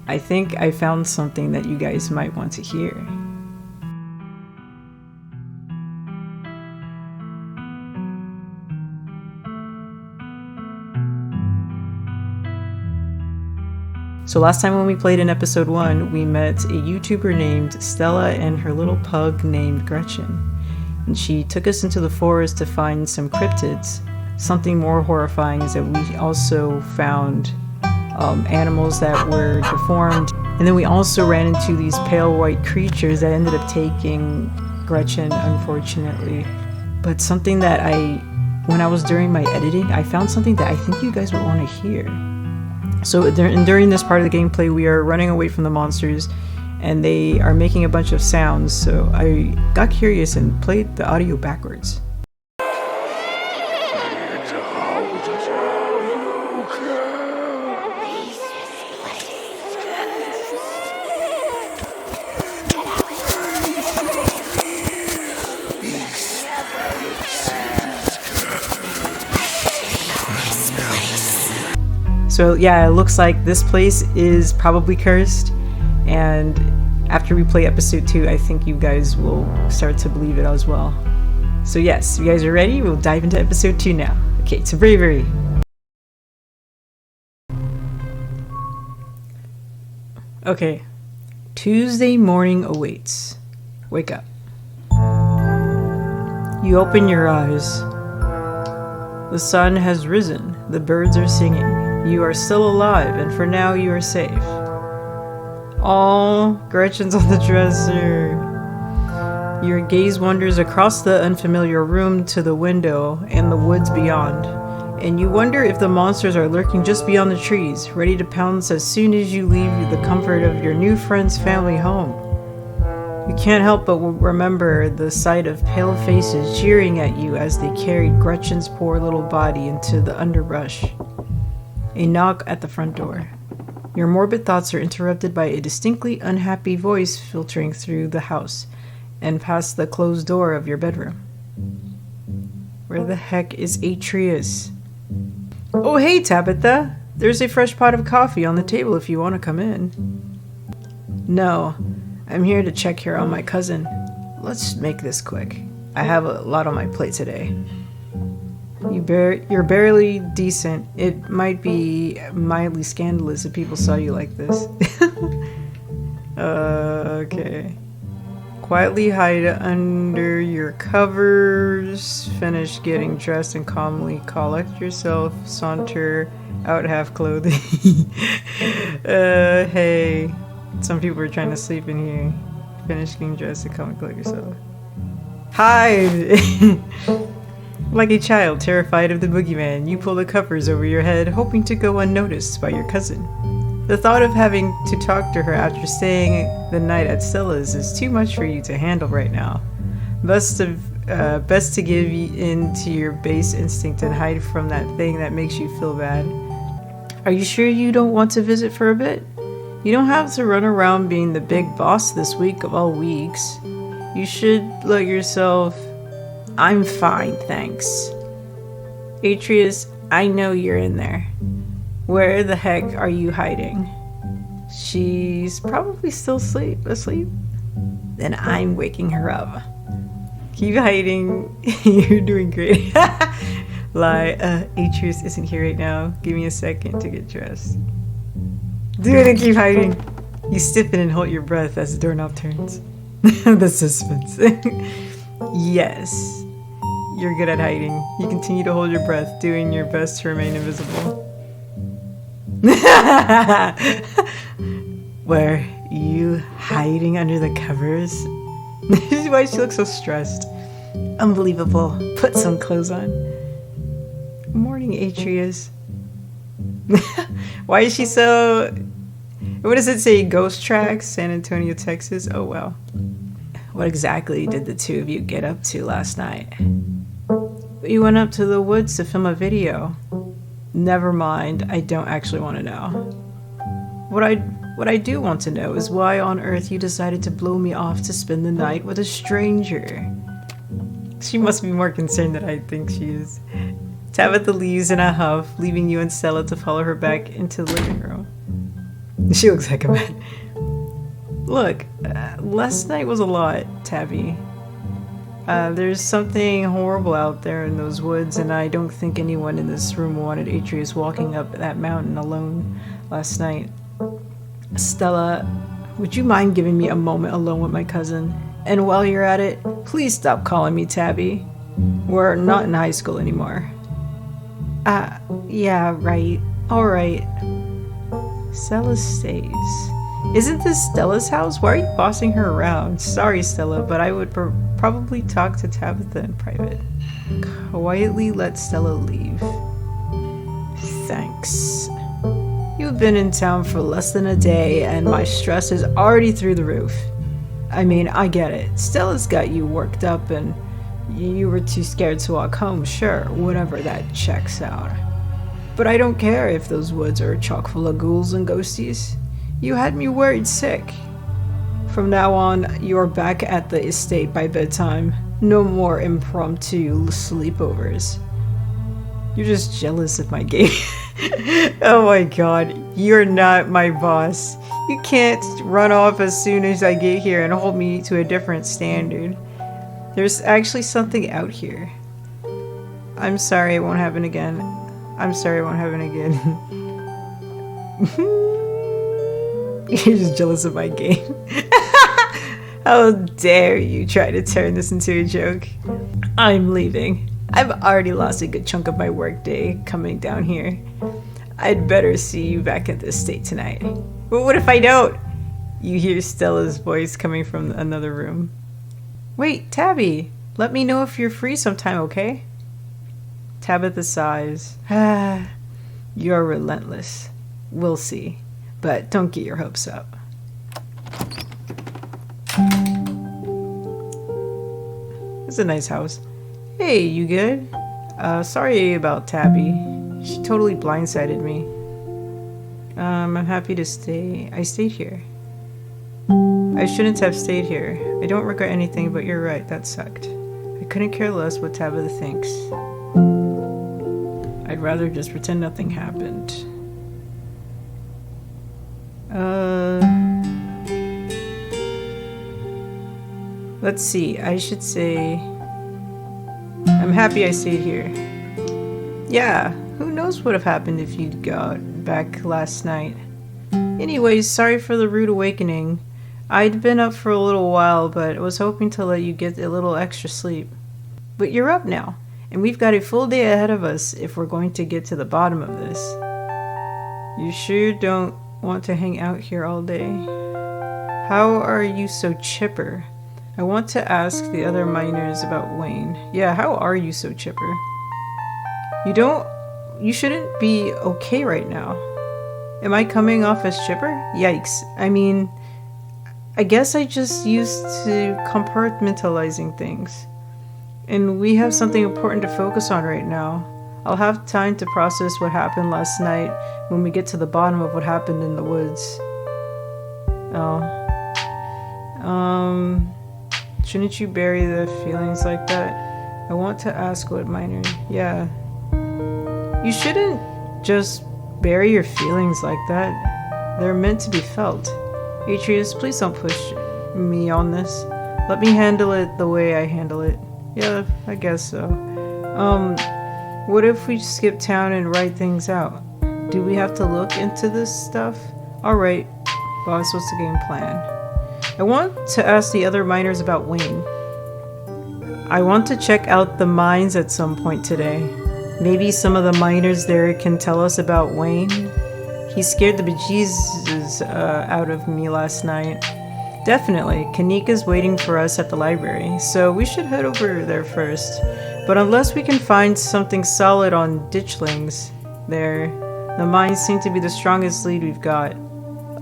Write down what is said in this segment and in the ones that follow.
I think I found something that you guys might want to hear. So last time when we played in episode 1, we met a YouTuber named Stella and her little pug named Gretchen. And she took us into the forest to find some cryptids. Something more horrifying is that we also found animals that were deformed. And then we also ran into these pale white creatures that ended up taking Gretchen, unfortunately. But something that when I was doing my editing, I found something that I think you guys would want to hear. So during this part of the gameplay, we are running away from the monsters and they are making a bunch of sounds. So I got curious and played the audio backwards. So yeah, it looks like this place is probably cursed, and after we play episode 2, I think you guys will start to believe it as well. So yes, you guys are ready? We'll dive into episode 2 now. Okay, to Bravery. Okay, Tuesday morning awaits. Wake up. You open your eyes. The sun has risen, the birds are singing. You are still alive, and for now you are safe. Oh, Gretchen's on the dresser. Your gaze wanders across the unfamiliar room to the window and the woods beyond, and you wonder if the monsters are lurking just beyond the trees, ready to pounce as soon as you leave the comfort of your new friend's family home. You can't help but remember the sight of pale faces jeering at you as they carried Gretchen's poor little body into the underbrush. A knock at the front door. Your morbid thoughts are interrupted by a distinctly unhappy voice filtering through the house and past the closed door of your bedroom. Where the heck is Atreus? Oh hey Tabitha! There's a fresh pot of coffee on the table if you want to come in. No, I'm here to check here on my cousin. Let's make this quick. I have a lot on my plate today. You're barely decent. It might be mildly scandalous if people saw you like this. Okay. Quietly hide under your covers. Finish getting dressed and calmly collect yourself. Saunter out half clothing. Hey. Some people are trying to sleep in here. Finish getting dressed and calmly collect yourself. Hide! Like a child terrified of the boogeyman, you pull the covers over your head, hoping to go unnoticed by your cousin. The thought of having to talk to her after staying the night at Stella's is too much for you to handle right now. Best to give in to your base instinct and hide from that thing that makes you feel bad. Are you sure you don't want to visit for a bit? You don't have to run around being the big boss this week of all weeks. You should let yourself... I'm fine, thanks. Atreus, I know you're in there. Where the heck are you hiding? She's probably still asleep. Then I'm waking her up. Keep hiding. You're doing great. Lie. Atreus isn't here right now. Give me a second to get dressed. Do it and keep hiding. You stiffen and hold your breath as the doorknob turns. The suspense. Yes. You're good at hiding. You continue to hold your breath, doing your best to remain invisible. Were you hiding under the covers? This is why she looks so stressed. Unbelievable. Put some clothes on. Morning, Atreus. Why is she so... What does it say? Ghost Tracks, San Antonio, Texas? Oh, well. What exactly did the two of you get up to last night? We went up to the woods to film a video. Never mind, I don't actually want to know. What I do want to know is why on earth you decided to blow me off to spend the night with a stranger. She must be more concerned than I think she is. Tabitha leaves in a huff, leaving you and Stella to follow her back into the living room. She looks like a man. Look, last night was a lot, Tabby. There's something horrible out there in those woods, and I don't think anyone in this room wanted Atreus walking up that mountain alone last night. Stella, would you mind giving me a moment alone with my cousin? And while you're at it, please stop calling me Tabby. We're not in high school anymore. Yeah, right. Alright. Stella stays. Isn't this Stella's house? Why are you bossing her around? Sorry, Stella, but I would probably talk to Tabitha in private. Quietly let Stella leave. Thanks. You've been in town for less than a day, and my stress is already through the roof. I mean, I get it. Stella's got you worked up, and you were too scared to walk home. Sure, whatever, that checks out. But I don't care if those woods are chock full of ghouls and ghosties. You had me worried sick. From now on, you're back at the estate by bedtime. No more impromptu sleepovers. You're just jealous of my game. Oh my god, you're not my boss. You can't run off as soon as I get here and hold me to a different standard. There's actually something out here. I'm sorry, it won't happen again. I'm sorry, it won't happen again. You're just jealous of my game. How dare you try to turn this into a joke? I'm leaving. I've already lost a good chunk of my workday coming down here. I'd better see you back at the estate tonight. But what if I don't? You hear Stella's voice coming from another room. Wait, Tabby, let me know if you're free sometime, okay? Tabitha sighs. You're relentless. We'll see. But don't get your hopes up. It's a nice house. Hey, you good? Sorry about Tabby. She totally blindsided me. I'm happy to stay. I stayed here. I shouldn't have stayed here. I don't regret anything, but you're right, that sucked. I couldn't care less what Tabitha thinks. I'd rather just pretend nothing happened. Let's see, I should say I'm happy I stayed here. Yeah, who knows what would have happened if you'd got back last night. Anyways, sorry for the rude awakening. I'd been up for a little while, but was hoping to let you get a little extra sleep. But you're up now, and we've got a full day ahead of us if we're going to get to the bottom of this. You sure don't want to hang out here all day? How are you so chipper? I want to ask the other miners about Wayne. Yeah, how are you so chipper? You shouldn't be okay right now. Am I coming off as chipper? Yikes. I mean, I guess I just used to compartmentalizing things. And we have something important to focus on right now. I'll have time to process what happened last night when we get to the bottom of what happened in the woods. Shouldn't you bury the feelings like that? I want to ask what miner. Yeah. You shouldn't just bury your feelings like that. They're meant to be felt. Atreus, please don't push me on this. Let me handle it the way I handle it. Yeah, I guess so. What if we skip town and write things out? Do we have to look into this stuff? Alright, boss, what's the game plan? I want to ask the other miners about Wayne. I want to check out the mines at some point today. Maybe some of the miners there can tell us about Wayne. He scared the bejesus out of me last night. Definitely, Kanika's waiting for us at the library, so we should head over there first. But unless we can find something solid on ditchlings there, the mines seem to be the strongest lead we've got.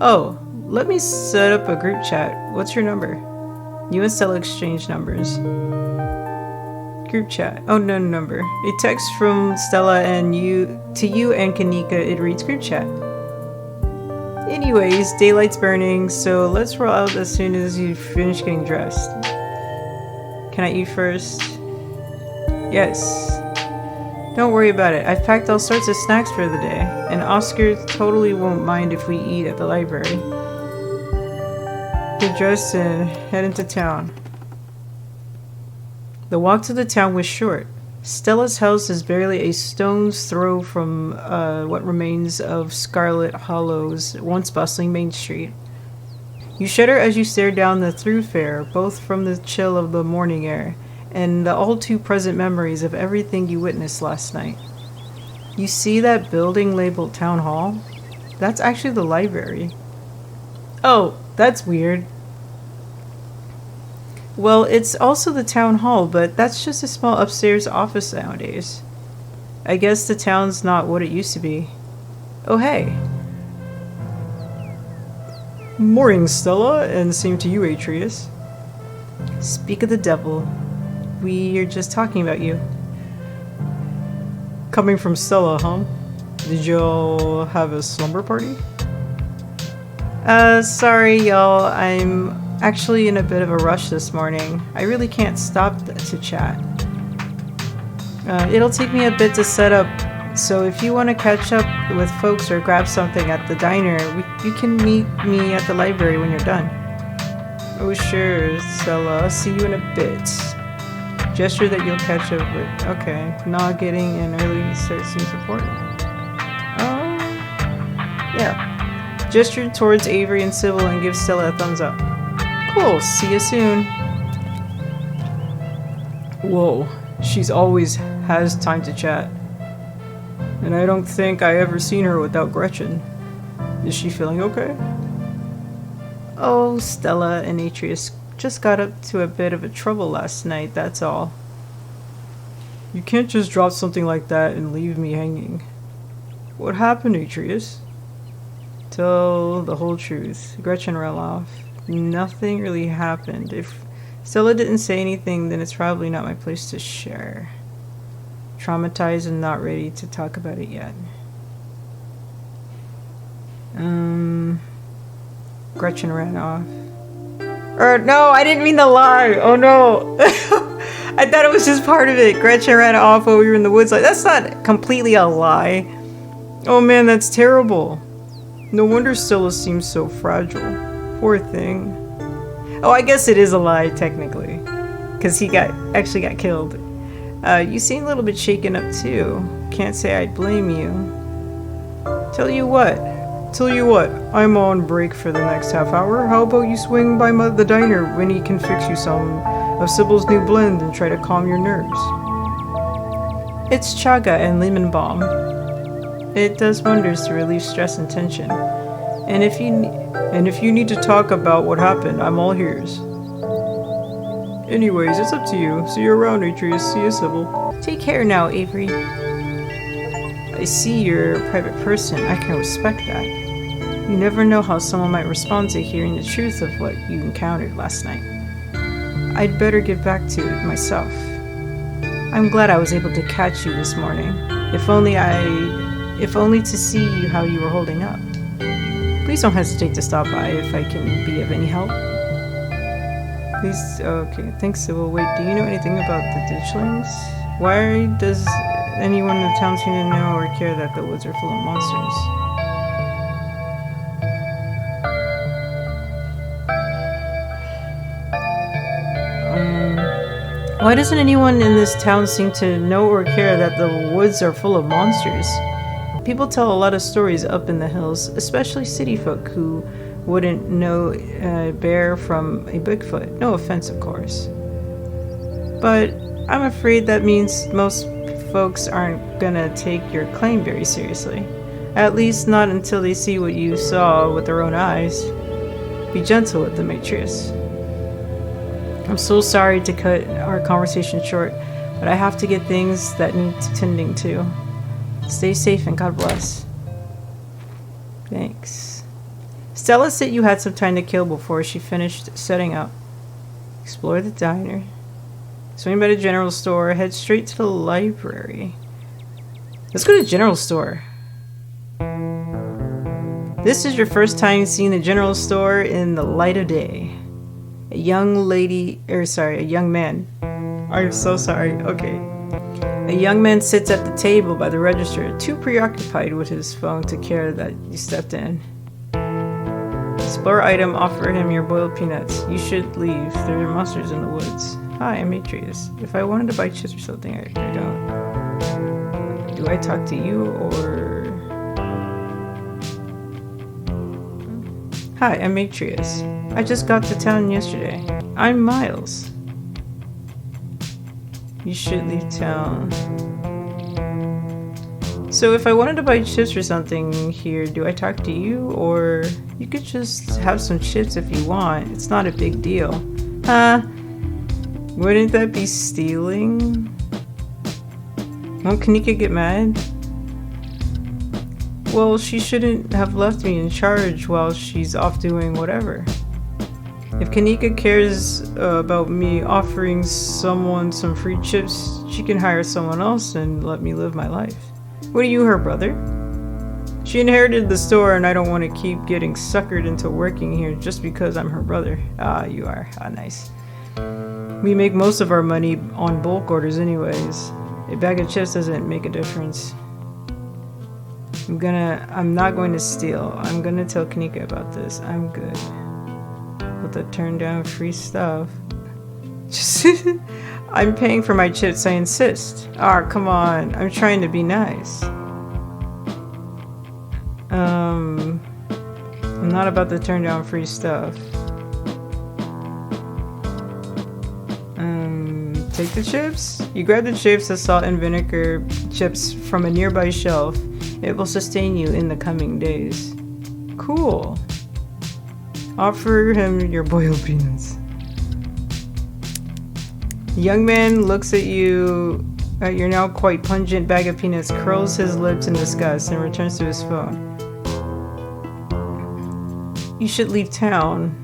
Oh, let me set up a group chat. What's your number? You and Stella exchange numbers. Group chat. Oh, no number. A text from Stella and to you and Kanika. It reads group chat. Anyways, daylight's burning, so let's roll out as soon as you finish getting dressed. Can I eat first? Yes. Don't worry about it. I've packed all sorts of snacks for the day, and Oscar totally won't mind if we eat at the library. Get dressed and head into town. The walk to the town was short. Stella's house is barely a stone's throw from what remains of Scarlet Hollow's once bustling main street. You shudder as you stare down the thoroughfare, both from the chill of the morning air and the all-too-present memories of everything you witnessed last night. You see that building labeled Town Hall? That's actually the library. Oh, that's weird. Well, it's also the town hall, but that's just a small upstairs office nowadays. I guess the town's not what it used to be. Oh, hey. Morning, Stella, and same to you, Atreus. Speak of the devil. We are just talking about you. Coming from Stella, huh? Did y'all have a slumber party? Sorry, y'all. I'm actually in a bit of a rush this morning. I really can't stop to chat. It'll take me a bit to set up, so if you want to catch up with folks or grab something at the diner, you can meet me at the library when you're done. Oh sure, Stella. See you in a bit. Gesture that you'll catch up with. Okay, not getting an early start seems important. Oh, yeah. Gesture towards Avery and Sybil and give Stella a thumbs up. Cool, see you soon. Whoa, she's always has time to chat. And I don't think I ever seen her without Gretchen. Is she feeling okay? Oh, Stella and Atreus just got up to a bit of a trouble last night, that's all. You can't just drop something like that and leave me hanging. What happened, Atreus? Tell the whole truth. Gretchen ran off. Nothing really happened. If Stella didn't say anything, then it's probably not my place to share. Traumatized and not ready to talk about it yet. Gretchen ran off. No, I didn't mean to lie. Oh no. I thought it was just part of it. Gretchen ran off while we were in the woods. Like, that's not completely a lie. Oh man, that's terrible. No wonder Stella seems so fragile. Poor thing. Oh, I guess it is a lie, technically. Because he actually got killed. You seem a little bit shaken up, too. Can't say I'd blame you. Tell you what, I'm on break for the next half hour. How about you swing by the diner when he can fix you some of Sybil's new blend and try to calm your nerves? It's chaga and lemon balm. It does wonders to relieve stress and tension. And if you need to talk about what happened, I'm all ears. Anyways, it's up to you. See you around, Atreus. See you, Sybil. Take care now, Avery. I see you're a private person. I can respect that. You never know how someone might respond to hearing the truth of what you encountered last night. I'd better get back to it myself. I'm glad I was able to catch you this morning. If only to see how you were holding up. Please don't hesitate to stop by if I can be of any help. Please, okay, thanks, Sybil. Wait, do you know anything about the ditchlings? Why does anyone in the town seem to know or care that the woods are full of monsters? Why doesn't anyone in this town seem to know or care that the woods are full of monsters? People tell a lot of stories up in the hills, especially city folk who wouldn't know a bear from a Bigfoot. No offense, of course. But I'm afraid that means most folks aren't gonna take your claim very seriously. At least not until they see what you saw with their own eyes. Be gentle with them, Atreus. I'm so sorry to cut our conversation short, but I have to get things that need tending to. Stay safe and God bless. Thanks. Stella said you had some time to kill before she finished setting up. Explore the diner. Swing by the general store. Head straight to the library. Let's go to the general store. This is your first time seeing the general store in the light of day. A young man. I'm so sorry. Okay. A A young man sits at the table by the register, too preoccupied with his phone to care that you stepped in. Explore item, offer him your boiled peanuts. You should leave. There are monsters in the woods. Hi, I'm Atreus. If I wanted to buy chips or something, I don't. Do I talk to you or... Hi, I'm Atreus. I just got to town yesterday. I'm Miles. You should leave town. So if I wanted to buy chips or something here, do I talk to you? Or you could just have some chips if you want. It's not a big deal. Huh? Wouldn't that be stealing? Won't Kanika get mad? Well, she shouldn't have left me in charge while she's off doing whatever. If Kanika cares about me offering someone some free chips, she can hire someone else and let me live my life. What are you, her brother? She inherited the store and I don't want to keep getting suckered into working here just because I'm her brother. Ah, you are. Ah, nice. We make most of our money on bulk orders anyways. A bag of chips doesn't make a difference. I'm not going to steal. I'm gonna tell Kanika about this. I'm good. With the turn down free stuff. I'm paying for my chips, I insist. Ah, come on. I'm trying to be nice. I'm not about to turn down free stuff. Take the chips? You grab the chips, the salt and vinegar chips from a nearby shelf. It will sustain you in the coming days. Cool. Offer him your boiled peanuts. The young man looks at you at your now quite pungent bag of peanuts, curls his lips in disgust, and returns to his phone. You should leave town.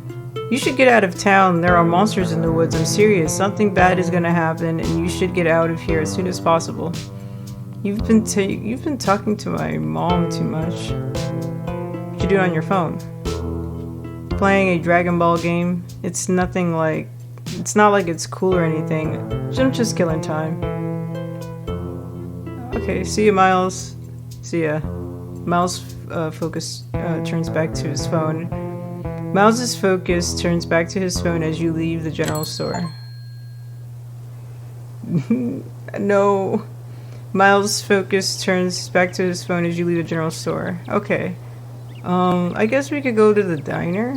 You should get out of town. There are monsters in the woods. I'm serious. Something bad is gonna happen, and you should get out of here as soon as possible. You've been talking to my mom too much. What you do on your phone? Playing a Dragon Ball game. It's not like it's cool or anything. I'm just killing time. Okay, see ya, Miles. See ya. Miles' focus turns back to his phone. Miles' focus turns back to his phone as you leave the general store. No. Miles' focus turns back to his phone as you leave the general store. Okay. I guess we could go to the diner.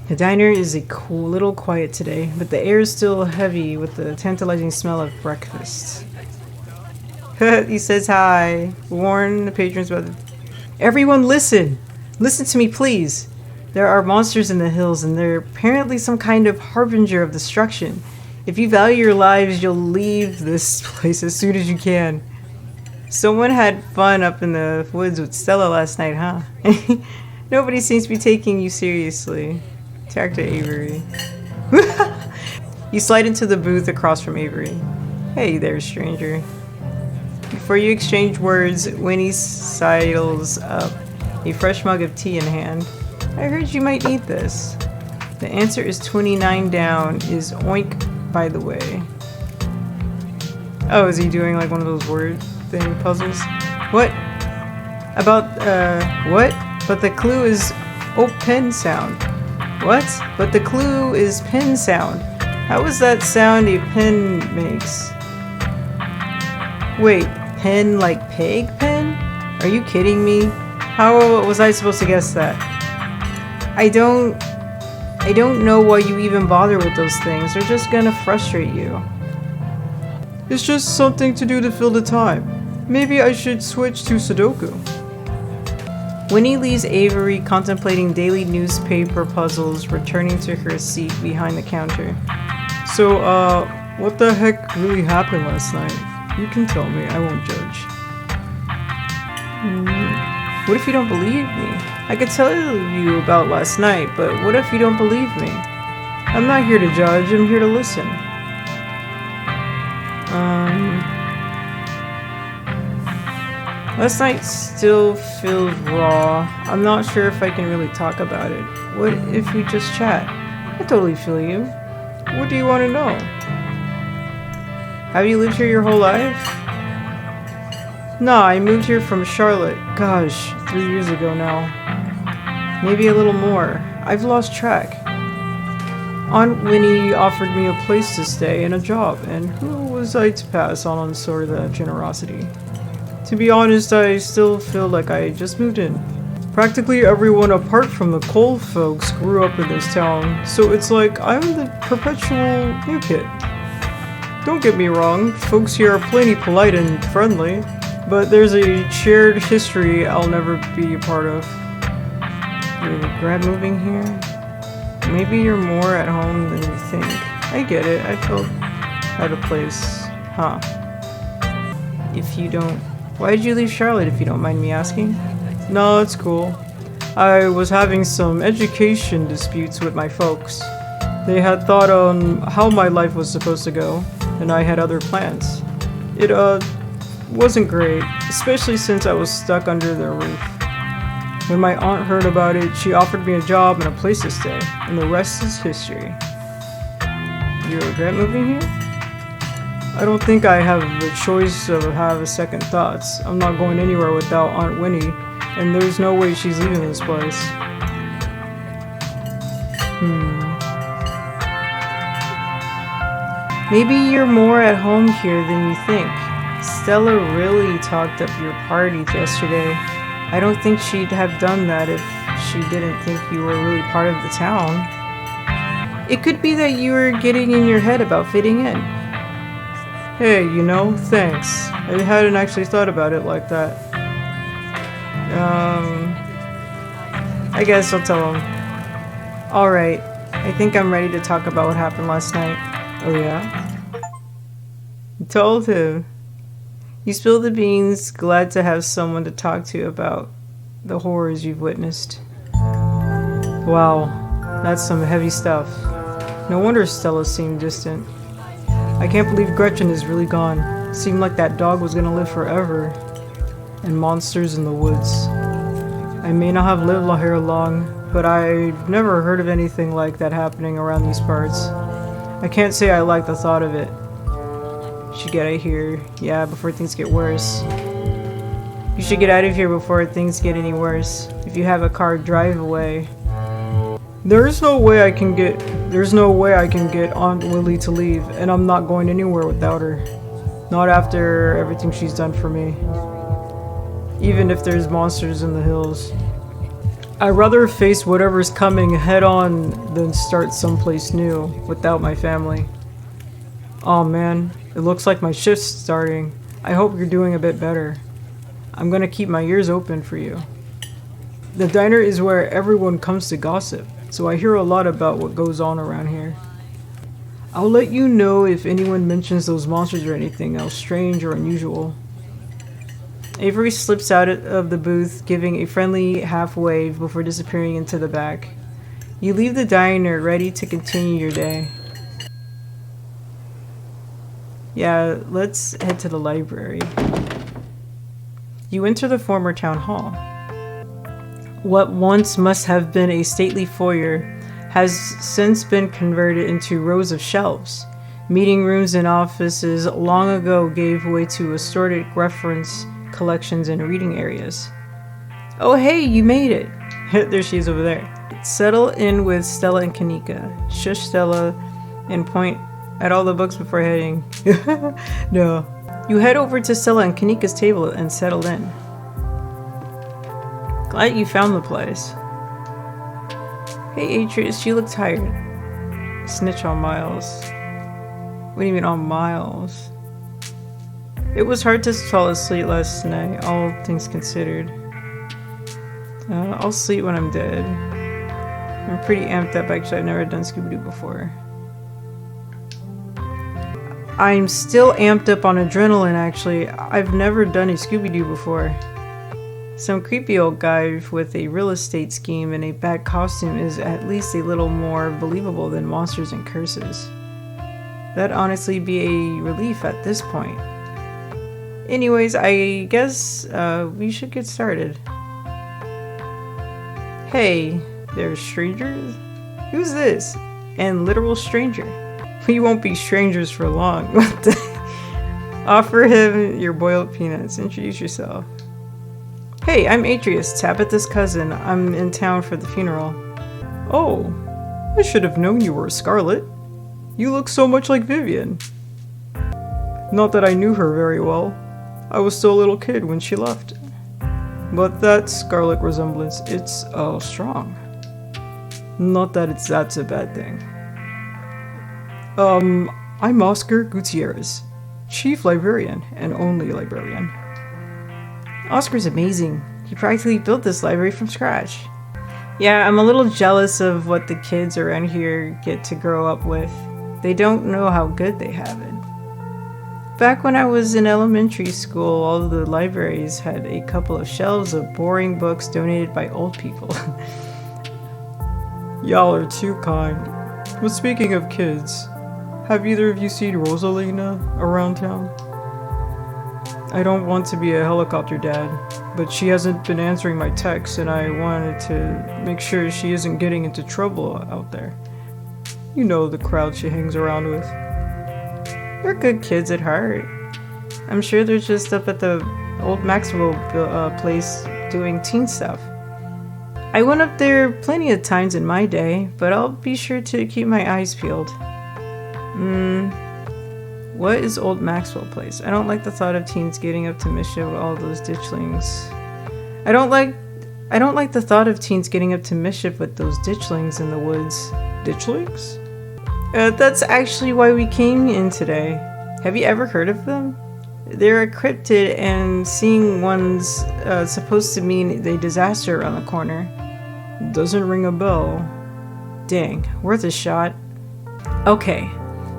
The diner is a little quiet today, but the air is still heavy with the tantalizing smell of breakfast. He says hi. Warn the patrons about the... Everyone listen! Listen to me, please! There are monsters in the hills, and they're apparently some kind of harbinger of destruction. If you value your lives, you'll leave this place as soon as you can. Someone had fun up in the woods with Stella last night, huh? Nobody seems to be taking you seriously. Talk to Avery. You slide into the booth across from Avery. Hey there, stranger. Before you exchange words, Winnie sidles up, a fresh mug of tea in hand. I heard you might need this. The answer is 29 down, is oink, by the way. Oh, is he doing like one of those word thing puzzles? What? About, what? But the clue is, oh, pen sound. What? But the clue is pen sound. How is that sound a pen makes? Wait, pen like peg pen? Are you kidding me? How was I supposed to guess that? I don't know why you even bother with those things. They're just gonna frustrate you. It's just something to do to fill the time. Maybe I should switch to Sudoku. Winnie leaves Avery contemplating daily newspaper puzzles, returning to her seat behind the counter. So, what the heck really happened last night? You can tell me, I won't judge. What if you don't believe me? I could tell you about last night, but what if you don't believe me? I'm not here to judge, I'm here to listen. Last night still feels raw. I'm not sure if I can really talk about it. What if we just chat? I totally feel you. What do you want to know? Have you lived here your whole life? Nah, I moved here from Charlotte. Gosh, 3 years ago now. Maybe a little more. I've lost track. Aunt Winnie offered me a place to stay and a job, and who was I to pass on sort of that generosity? To be honest, I still feel like I just moved in. Practically everyone apart from the Cole folks grew up in this town, so it's like I'm the perpetual new kid. Don't get me wrong, folks here are plenty polite and friendly, but there's a shared history I'll never be a part of. You regret moving here? Maybe you're more at home than you think. I get it, I felt out of place. Huh. If you don't... Why did you leave Charlotte if you don't mind me asking? No, it's cool. I was having some education disputes with my folks. They had thought on how my life was supposed to go, and I had other plans. It, wasn't great, especially since I was stuck under their roof. When my aunt heard about it, she offered me a job and a place to stay, and the rest is history. You regret moving here? I don't think I have the choice of have second thoughts. I'm not going anywhere without Aunt Winnie, and there's no way she's leaving this place. Maybe you're more at home here than you think. Stella really talked up your party yesterday. I don't think she'd have done that if she didn't think you were really part of the town. It could be that you were getting in your head about fitting in. Hey, you know, thanks. I hadn't actually thought about it like that. I guess I'll tell him. Alright, I think I'm ready to talk about what happened last night. Oh yeah? You told him. You spilled the beans, glad to have someone to talk to about the horrors you've witnessed. Wow, that's some heavy stuff. No wonder Stella seemed distant. I can't believe Gretchen is really gone. Seemed like that dog was gonna live forever. And monsters in the woods. I may not have lived here long, but I've never heard of anything like that happening around these parts. I can't say I like the thought of it. Should get out of here, yeah, before things get worse. You should get out of here before things get any worse. If you have a car, drive away. There's no way I can get Aunt Willie to leave, and I'm not going anywhere without her. Not after everything she's done for me. Even if there's monsters in the hills. I'd rather face whatever's coming head on than start someplace new without my family. Aw man, it looks like my shift's starting. I hope you're doing a bit better. I'm gonna keep my ears open for you. The diner is where everyone comes to gossip, so I hear a lot about what goes on around here. I'll let you know if anyone mentions those monsters or anything else strange or unusual. Avery slips out of the booth, giving a friendly half wave before disappearing into the back. You leave the diner, ready to continue your day. Yeah, let's head to the library. You enter the former town hall. What once must have been a stately foyer has since been converted into rows of shelves. Meeting rooms and offices long ago gave way to assorted reference collections and reading areas. Oh hey, you made it! There she is over there. Settle in with Stella and Kanika. Shush Stella and point at all the books before heading. No. You head over to Stella and Kanika's table and settle in. Glad you found the place. Hey Atreus, you look tired. Snitch on Miles. What do you mean on Miles? It was hard to fall asleep last night, all things considered. I'll sleep when I'm dead. I'm pretty amped up, actually. I've never done Scooby-Doo before. I'm still amped up on adrenaline, actually. I've never done a Scooby-Doo before. Some creepy old guy with a real estate scheme and a bad costume is at least a little more believable than monsters and curses. That'd honestly be a relief at this point. Anyways, I guess we should get started. Hey, there's strangers? Who's this? And literal stranger. We won't be strangers for long. Offer him your boiled peanuts. Introduce yourself. Hey, I'm Atreus, Tabitha's cousin. I'm in town for the funeral. Oh, I should have known you were Scarlet. You look so much like Vivian. Not that I knew her very well. I was still a little kid when she left. But that Scarlet resemblance, it's strong. Not that that's a bad thing. I'm Oscar Gutierrez, Chief Librarian and only librarian. Oscar's amazing. He practically built this library from scratch. Yeah, I'm a little jealous of what the kids around here get to grow up with. They don't know how good they have it. Back when I was in elementary school, all of the libraries had a couple of shelves of boring books donated by old people. Y'all are too kind. But speaking of kids, have either of you seen Rosalina around town? I don't want to be a helicopter dad, but she hasn't been answering my texts and I wanted to make sure she isn't getting into trouble out there. You know the crowd she hangs around with. They're good kids at heart. I'm sure they're just up at the old Maxwell place doing teen stuff. I went up there plenty of times in my day, but I'll be sure to keep my eyes peeled. What is Old Maxwell Place? I don't like the thought of teens getting up to mischief with all those ditchlings. I don't like the thought of teens getting up to mischief with those ditchlings in the woods. Ditchlings? That's actually why we came in today. Have you ever heard of them? They're a cryptid, and seeing one's supposed to mean a disaster around the corner. Doesn't ring a bell. Dang, worth a shot. Okay.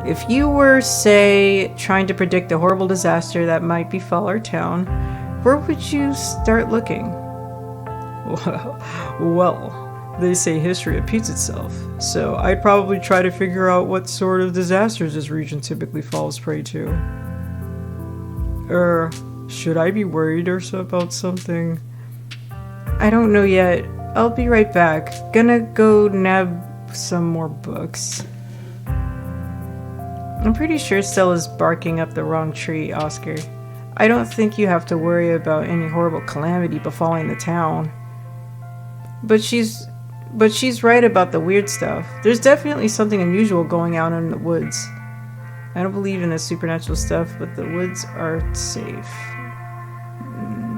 If you were, say, trying to predict a horrible disaster that might befall our town, where would you start looking? Well, they say history repeats itself, so I'd probably try to figure out what sort of disasters this region typically falls prey to. Should I be worried or so about something? I don't know yet. I'll be right back. Gonna go nab some more books. I'm pretty sure Stella's barking up the wrong tree, Oscar. I don't think you have to worry about any horrible calamity befalling the town. But she's right about the weird stuff. There's definitely something unusual going on in the woods. I don't believe in the supernatural stuff, but the woods are safe.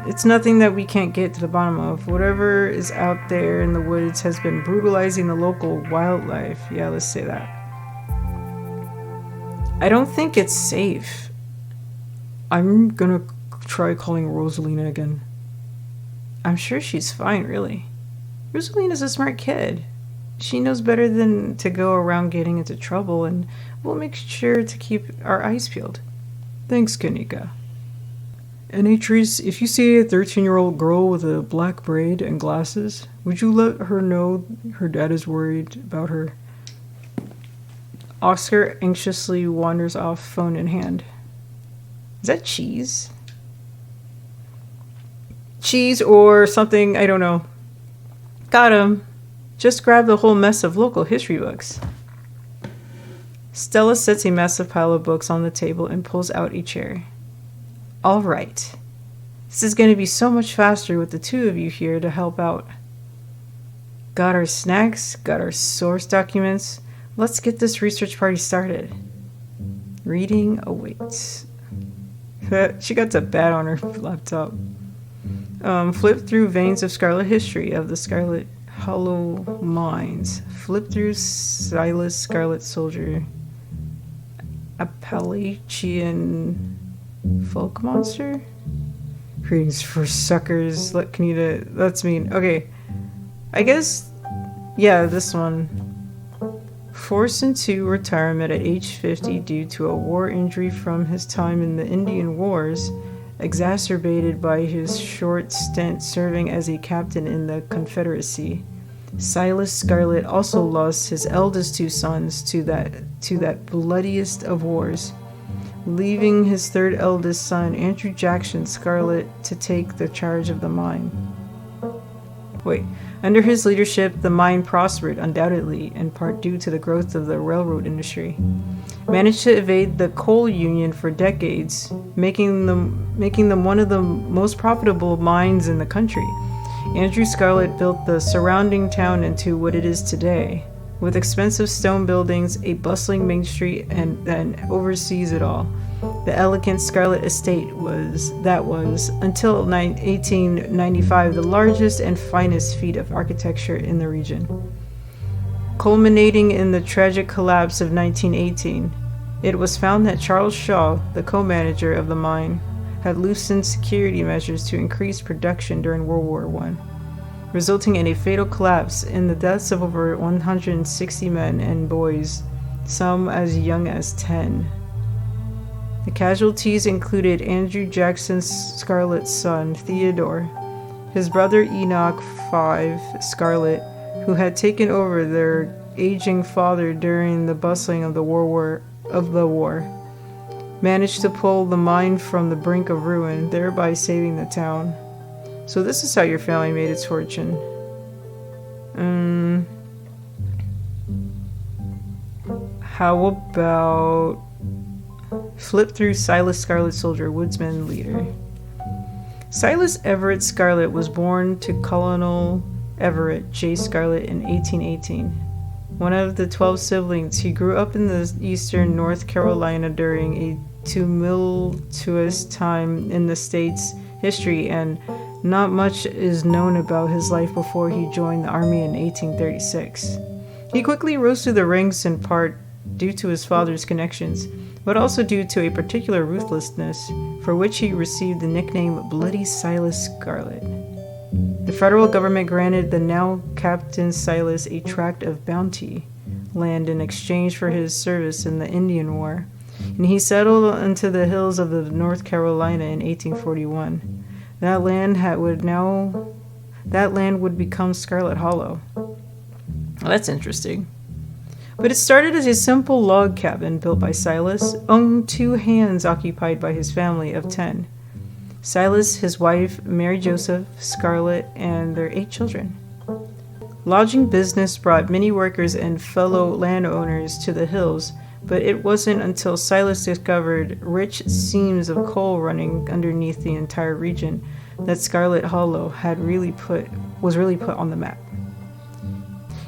It's nothing that we can't get to the bottom of. Whatever is out there in the woods has been brutalizing the local wildlife. Yeah, let's say that. I don't think it's safe. I'm gonna try calling Rosalina again. I'm sure she's fine, really. Rosalina's a smart kid. She knows better than to go around getting into trouble, and we'll make sure to keep our eyes peeled. Thanks, Kanika. And Atreus, if you see a 13-year-old girl with a black braid and glasses, would you let her know her dad is worried about her? Oscar anxiously wanders off, phone in hand. Is that cheese? Cheese or something, I don't know. Got him. Just grab the whole mess of local history books. Stella sets a massive pile of books on the table and pulls out a chair. All right. This is going to be so much faster with the two of you here to help out. Got our snacks, got our source documents. Let's get this research party started. Reading awaits. She got to bat on her laptop. Flip through Veins of Scarlet History of the Scarlet Hollow Mines. Flip through Silas Scarlet Soldier. Appalachian Folk Monster? Greetings for suckers. That's mean. Okay. I guess, yeah, this one. Forced into retirement at age 50 due to a war injury from his time in the Indian Wars, exacerbated by his short stint serving as a captain in the Confederacy. Silas Scarlet also lost his eldest two sons to that bloodiest of wars, leaving his third eldest son, Andrew Jackson Scarlet, to take the charge of the mine. Wait. Under his leadership, the mine prospered, undoubtedly, in part due to the growth of the railroad industry. Managed to evade the coal union for decades, making them one of the most profitable mines in the country. Andrew Scarlet built the surrounding town into what it is today, with expensive stone buildings, a bustling main street, and then oversees it all. The elegant Scarlet estate was, until 1895, the largest and finest feat of architecture in the region. Culminating in the tragic collapse of 1918, it was found that Charles Shaw, the co-manager of the mine, had loosened security measures to increase production during World War I, resulting in a fatal collapse and the deaths of over 160 men and boys, some as young as 10. The casualties included Andrew Jackson Scarlet's son, Theodore, his brother Enoch V. Scarlet, who had taken over their aging father during the bustling of the war, managed to pull the mine from the brink of ruin, thereby saving the town. So this is how your family made its fortune. How about flip through Silas Scarlet, soldier, woodsman, leader. Silas Everett Scarlet was born to Colonel Everett J. Scarlet in 1818. One of the 12 siblings, he grew up in the eastern North Carolina during a tumultuous time in the state's history, and not much is known about his life before he joined the army in 1836. He quickly rose through the ranks in part due to his father's connections, but also due to a particular ruthlessness for which he received the nickname Bloody Silas Scarlet. The federal government granted the now Captain Silas a tract of bounty land in exchange for his service in the Indian War, and he settled into the hills of the North Carolina in 1841. That land would become Scarlet Hollow. Well, that's interesting. But it started as a simple log cabin built by Silas, owned 2 hands occupied by his family of 10. Silas, his wife, Mary Joseph, Scarlet, and their 8 children. Lodging business brought many workers and fellow landowners to the hills, but it wasn't until Silas discovered rich seams of coal running underneath the entire region that Scarlet Hollow was really put on the map.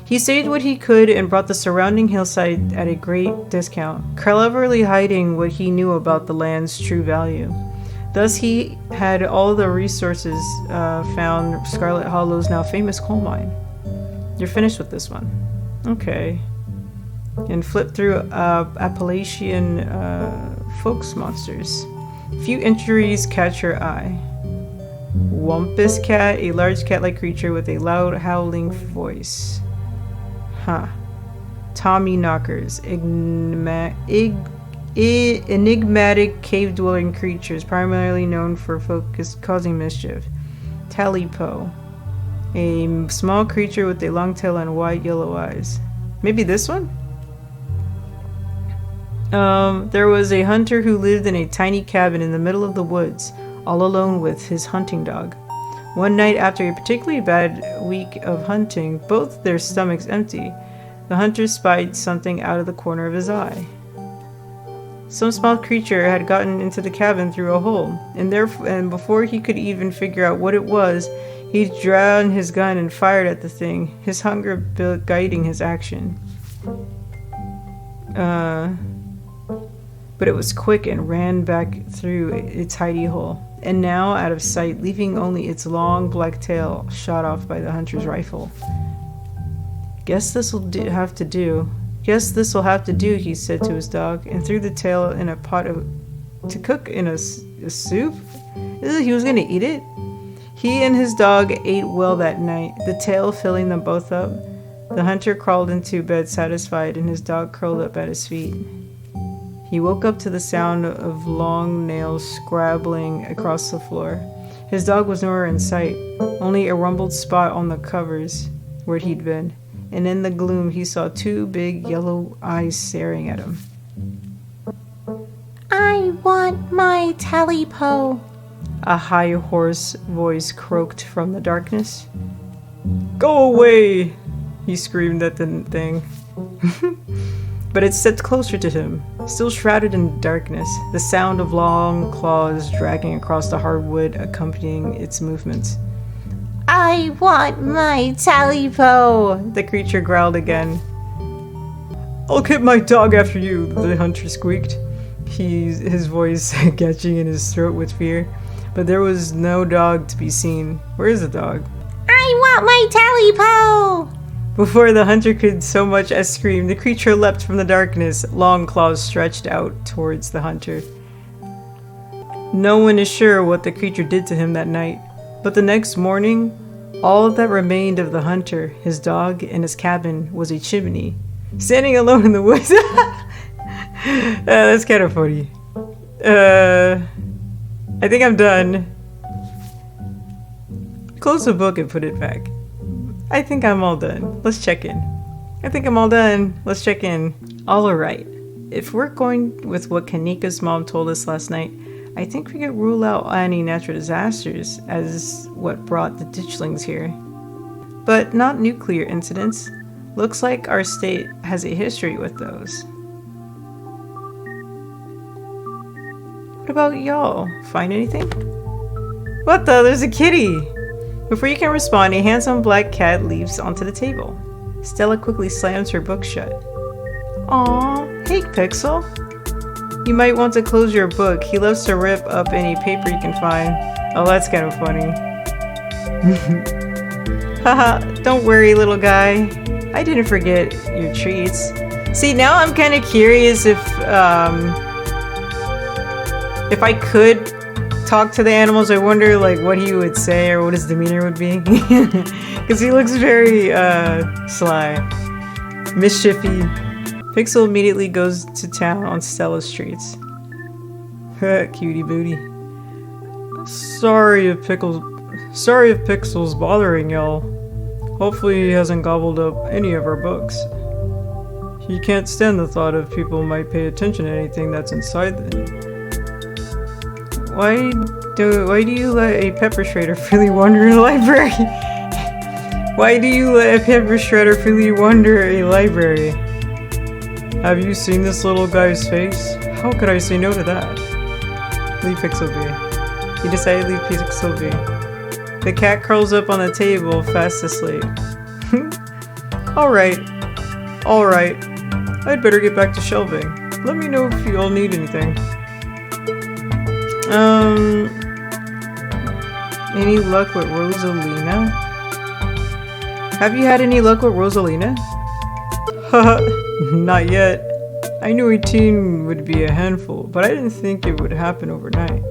He saved what he could and bought the surrounding hillside at a great discount, cleverly hiding what he knew about the land's true value. Thus, he had all the resources found Scarlet Hollow's now famous coal mine. You're finished with this one. Okay. And flip through Appalachian folks monsters. Few entries catch your eye. Wumpus cat, a large cat-like creature with a loud howling voice. Tommy knockers, enigmatic cave-dwelling creatures, primarily known for causing mischief. Talipo, a small creature with a long tail and wide yellow eyes. Maybe this one? There was a hunter who lived in a tiny cabin in the middle of the woods, all alone with his hunting dog. One night, after a particularly bad week of hunting, both their stomachs empty, the hunter spied something out of the corner of his eye. Some small creature had gotten into the cabin through a hole, and before he could even figure out what it was, he drawn his gun and fired at the thing, his hunger guiding his action. But it was quick and ran back through its hidey hole, and now out of sight, leaving only its long black tail shot off by the hunter's rifle. Guess this'll have to do, he said to his dog, and threw the tail in a pot to cook in a soup? He was gonna eat it? He and his dog ate well that night, the tail filling them both up. The hunter crawled into bed satisfied, and his dog curled up at his feet. He woke up to the sound of long nails scrabbling across the floor. His dog was nowhere in sight, only a rumpled spot on the covers where he'd been, and in the gloom he saw 2 big yellow eyes staring at him. "I want my Talipo," a high, hoarse voice croaked from the darkness. Go away! He screamed at the thing. But it stepped closer to him, still shrouded in darkness, the sound of long claws dragging across the hardwood accompanying its movements. I want my Talipo! The creature growled again. I'll get my dog after you, the hunter squeaked, his voice catching in his throat with fear. But there was no dog to be seen. Where is the dog? I want my Talipo! Before the hunter could so much as scream, the creature leapt from the darkness, long claws stretched out towards the hunter. No one is sure what the creature did to him that night, but the next morning, all that remained of the hunter, his dog, and his cabin was a chimney, standing alone in the woods. That's kind of funny. I think I'm done. Close the book and put it back. I think I'm all done. Let's check in. I think I'm all done. Let's check in. Alright. If we're going with what Kanika's mom told us last night, I think we could rule out any natural disasters as what brought the ditchlings here. But not nuclear incidents. Looks like our state has a history with those. What about y'all? Find anything? What the? There's a kitty! Before you can respond, a handsome black cat leaps onto the table. Stella quickly slams her book shut. Aw, hey Pixel. You might want to close your book. He loves to rip up any paper you can find. Oh, that's kind of funny. Haha, don't worry, little guy. I didn't forget your treats. See, now I'm kind of curious if I could talk to the animals. I wonder like what he would say or what his demeanor would be. Because he looks very sly. Mischiefy. Pixel immediately goes to town on Stella's streets. Cutie booty. Sorry if Pixel's bothering y'all. Hopefully he hasn't gobbled up any of our books. He can't stand the thought of people might pay attention to anything that's inside them. Why do you let a pepper shredder freely wander in a library? Why do you let a pepper shredder freely wander a library? Have you seen this little guy's face? How could I say no to that? Leave Pixel be. He decided to leave Pixel be. The cat curls up on the table, fast asleep. Alright. I'd better get back to shelving. Let me know if you all need anything. Any luck with Rosalina? Have you had any luck with Rosalina? Haha, not yet. I knew a teen would be a handful, but I didn't think it would happen overnight.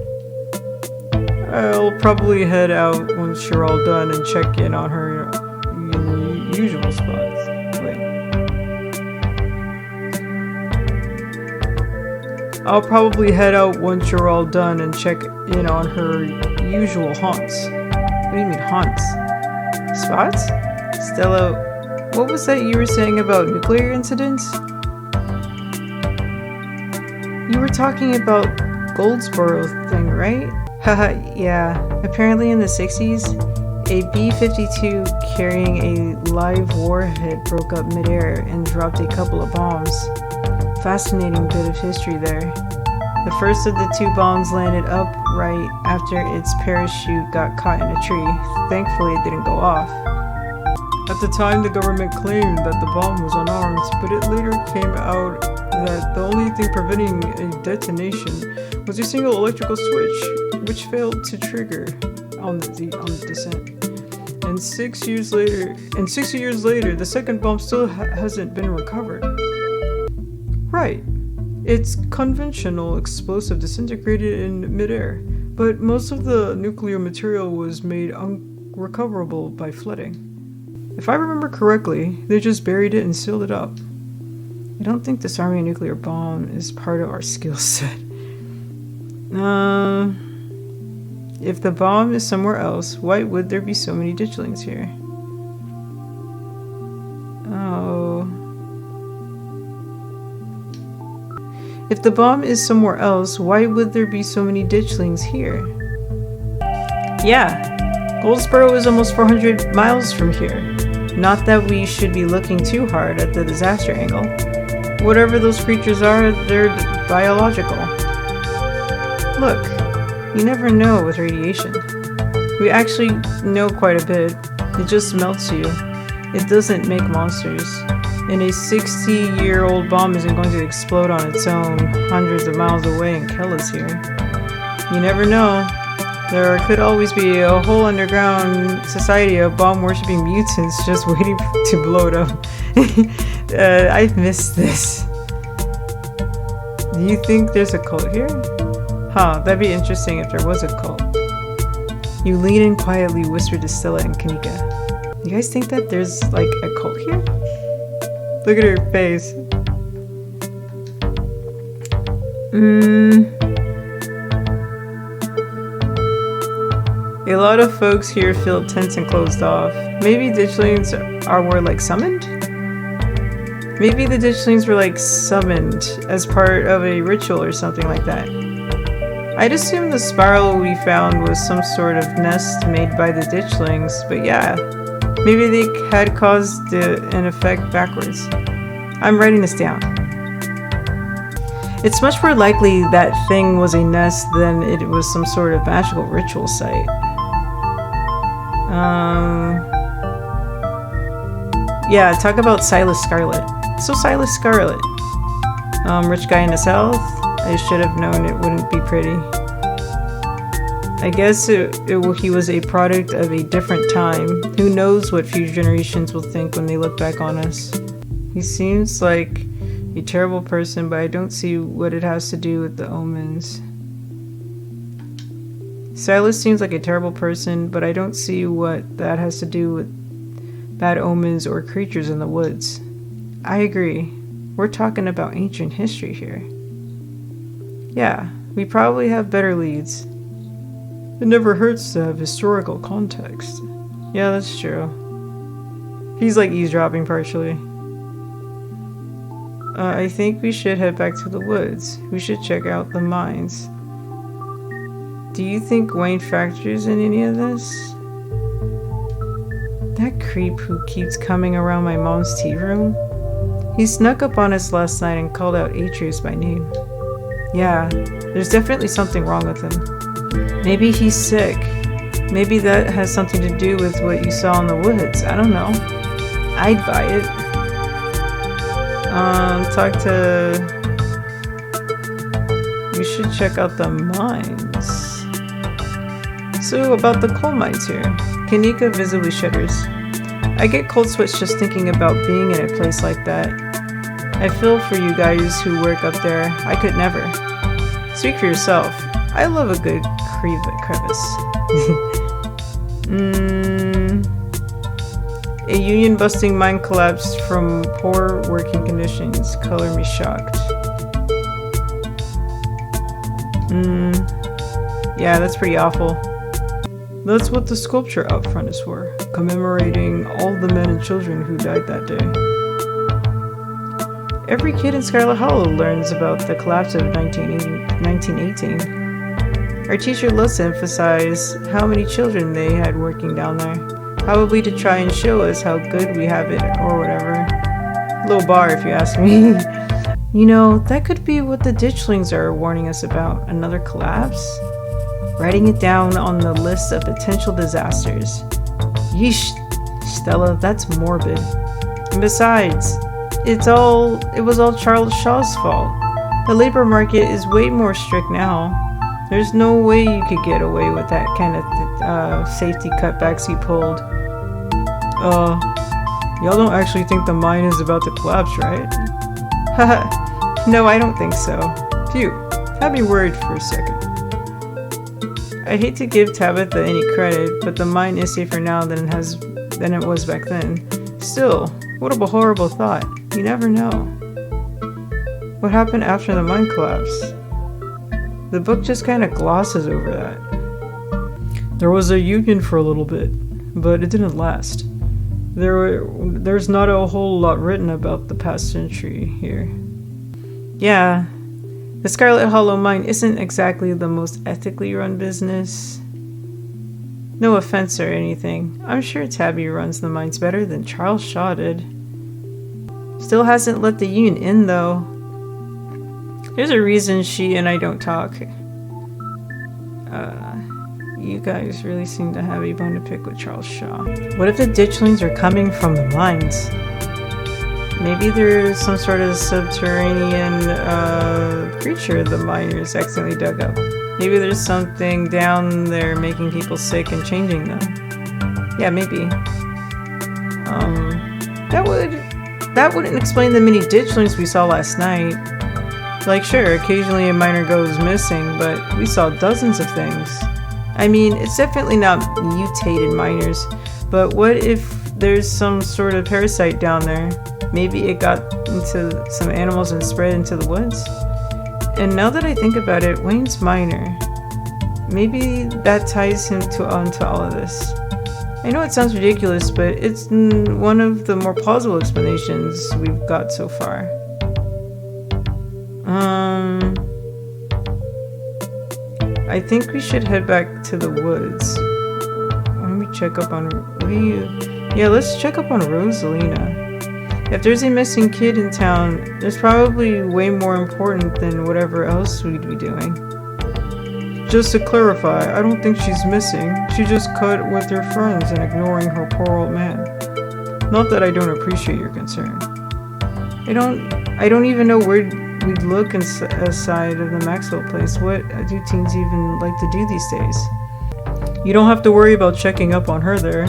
I'll probably head out once you're all done and check in on her in usual spots. I'll probably head out once you're all done and check in on her usual haunts. What do you mean haunts? Spots? Stella, what was that you were saying about nuclear incidents? You were talking about Goldsboro thing, right? Haha, yeah. Apparently in the 60s, a B-52 carrying a live warhead broke up midair and dropped a couple of bombs. Fascinating bit of history there. The first of the 2 bombs landed upright after its parachute got caught in a tree. Thankfully, it didn't go off. At the time, the government claimed that the bomb was unarmed, but it later came out that the only thing preventing a detonation was a single electrical switch, which failed to trigger on the descent. And 60 years later, the second bomb still hasn't been recovered. Right. It's conventional explosive disintegrated in midair, but most of the nuclear material was made unrecoverable by flooding. If I remember correctly, they just buried it and sealed it up. I don't think disarming a nuclear bomb is part of our skill set. If the bomb is somewhere else, why would there be so many ditchlings here? Oh. If the bomb is somewhere else, why would there be so many ditchlings here? Yeah, Goldsboro is almost 400 miles from here. Not that we should be looking too hard at the disaster angle. Whatever those creatures are, they're biological. Look, you never know with radiation. We actually know quite a bit. It just melts you. It doesn't make monsters. And a 60-year-old bomb isn't going to explode on its own hundreds of miles away and kill us here. You never know. There could always be a whole underground society of bomb-worshipping mutants just waiting to blow it up. I've missed this. Do you think there's a cult here? Huh, that'd be interesting if there was a cult. You lean in quietly, whisper to Stella and Kanika. You guys think that there's like a cult here? Look at her face. A lot of folks here feel tense and closed off. Maybe ditchlings were like summoned? Maybe the ditchlings were like summoned as part of a ritual or something like that. I'd assume the spiral we found was some sort of nest made by the ditchlings, but yeah, maybe they had caused an effect backwards. I'm writing this down. It's much more likely that thing was a nest than it was some sort of magical ritual site. Yeah, talk about Silas Scarlet. So Silas Scarlet. Rich guy in the South? I should have known it wouldn't be pretty. I guess he was a product of a different time. Who knows what future generations will think when they look back on us. He seems like a terrible person, but I don't see what it has to do with the omens. Silas seems like a terrible person, but I don't see what that has to do with bad omens or creatures in the woods. I agree. We're talking about ancient history here. Yeah, we probably have better leads. It never hurts to have historical context. Yeah, that's true. He's like eavesdropping partially. I think we should head back to the woods. We should check out the mines. Do you think Wayne factors in any of this? That creep who keeps coming around my mom's tea room? He snuck up on us last night and called out Atreus by name. Yeah, there's definitely something wrong with him. Maybe he's sick. Maybe that has something to do with what you saw in the woods. I don't know. I'd buy it. Talk to... We should check out the mines. So, about the coal mines here. Kanika visibly shudders. I get cold sweats just thinking about being in a place like that. I feel for you guys who work up there. I could never. Speak for yourself. I love a good crevice. A union-busting mine collapsed from poor working conditions. Color me shocked. Yeah, that's pretty awful. That's what the sculpture out front is for, commemorating all the men and children who died that day. Every kid in Scarlet Hollow learns about the collapse of 1918. Our teacher loves to emphasize how many children they had working down there, probably to try and show us how good we have it or whatever. Low bar if you ask me. You know, that could be what the ditchlings are warning us about, another collapse? Writing it down on the list of potential disasters. Yeesh, Stella, that's morbid. And besides, it was all Charles Shaw's fault. The labor market is way more strict now. There's no way you could get away with that kind of safety cutbacks he pulled. Y'all don't actually think the mine is about to collapse, right? Haha, no, I don't think so. Phew, had me worried for a second. I hate to give Tabitha any credit, but the mine is safer now than it was back then. Still, what a horrible thought. You never know. What happened after the mine collapse? The book just kind of glosses over that. There was a union for a little bit, but it didn't last. There's not a whole lot written about the past century here. Yeah. The Scarlet Hollow mine isn't exactly the most ethically run business. No offense or anything. I'm sure Tabby runs the mines better than Charles Shaw did. Still hasn't let the union in, though. There's a reason she and I don't talk. You guys really seem to have a bone to pick with Charles Shaw. What if the ditchlings are coming from the mines? Maybe there's some sort of subterranean creature the miners accidentally dug up. Maybe there's something down there making people sick and changing them. Yeah, maybe. That wouldn't explain the many ditchlings we saw last night. Like, sure, occasionally a miner goes missing, but we saw dozens of things. I mean, it's definitely not mutated miners, but what if there's some sort of parasite down there? Maybe it got into some animals and spread into the woods? And now that I think about it, Wayne's minor. Maybe that ties him onto all of this. I know it sounds ridiculous, but it's one of the more plausible explanations we've got so far. I think we should head back to the woods. Let me check up on... Yeah, let's check up on Rosalina. If there's a missing kid in town, it's probably way more important than whatever else we'd be doing. Just to clarify, I don't think she's missing. She just cut with her friends and ignoring her poor old man. Not that I don't appreciate your concern. I don't even know where we'd look aside of the Maxwell place. What do teens even like to do these days? You don't have to worry about checking up on her there.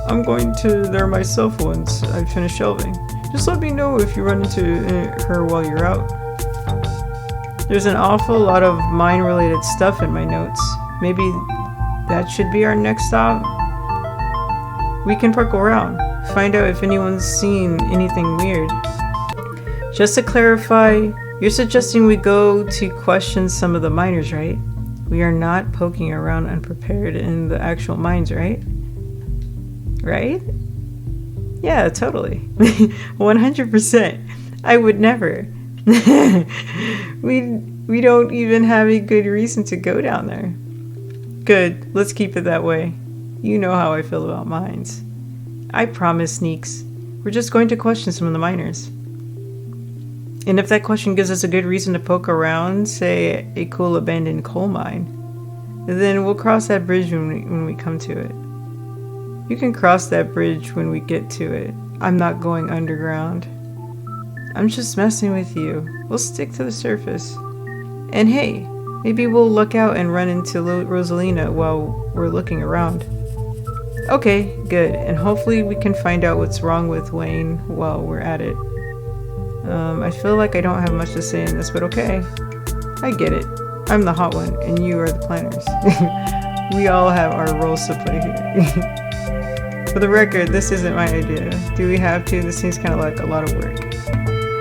I'm going to there myself once I finish shelving. Just let me know if you run into her while you're out. There's an awful lot of mine-related stuff in my notes. Maybe that should be our next stop? We can park around, find out if anyone's seen anything weird. Just to clarify, you're suggesting we go to question some of the miners, right? We are not poking around unprepared in the actual mines, right? Right? Yeah, totally. 100%. I would never. We don't even have a good reason to go down there. Good, let's keep it that way. You know how I feel about mines. I promise, Sneaks. We're just going to question some of the miners. And if that question gives us a good reason to poke around, say a cool abandoned coal mine, then we'll cross that bridge when we come to it. You can cross that bridge when we get to it. I'm not going underground. I'm just messing with you. We'll stick to the surface. And hey, maybe we'll look out and run into Rosalina while we're looking around. Okay, good. And hopefully we can find out what's wrong with Wayne while we're at it. I feel like I don't have much to say in this, but okay. I get it. I'm the hot one, and you are the planners. We all have our roles to play here. For the record, this isn't my idea. Do we have to? This seems kind of like a lot of work.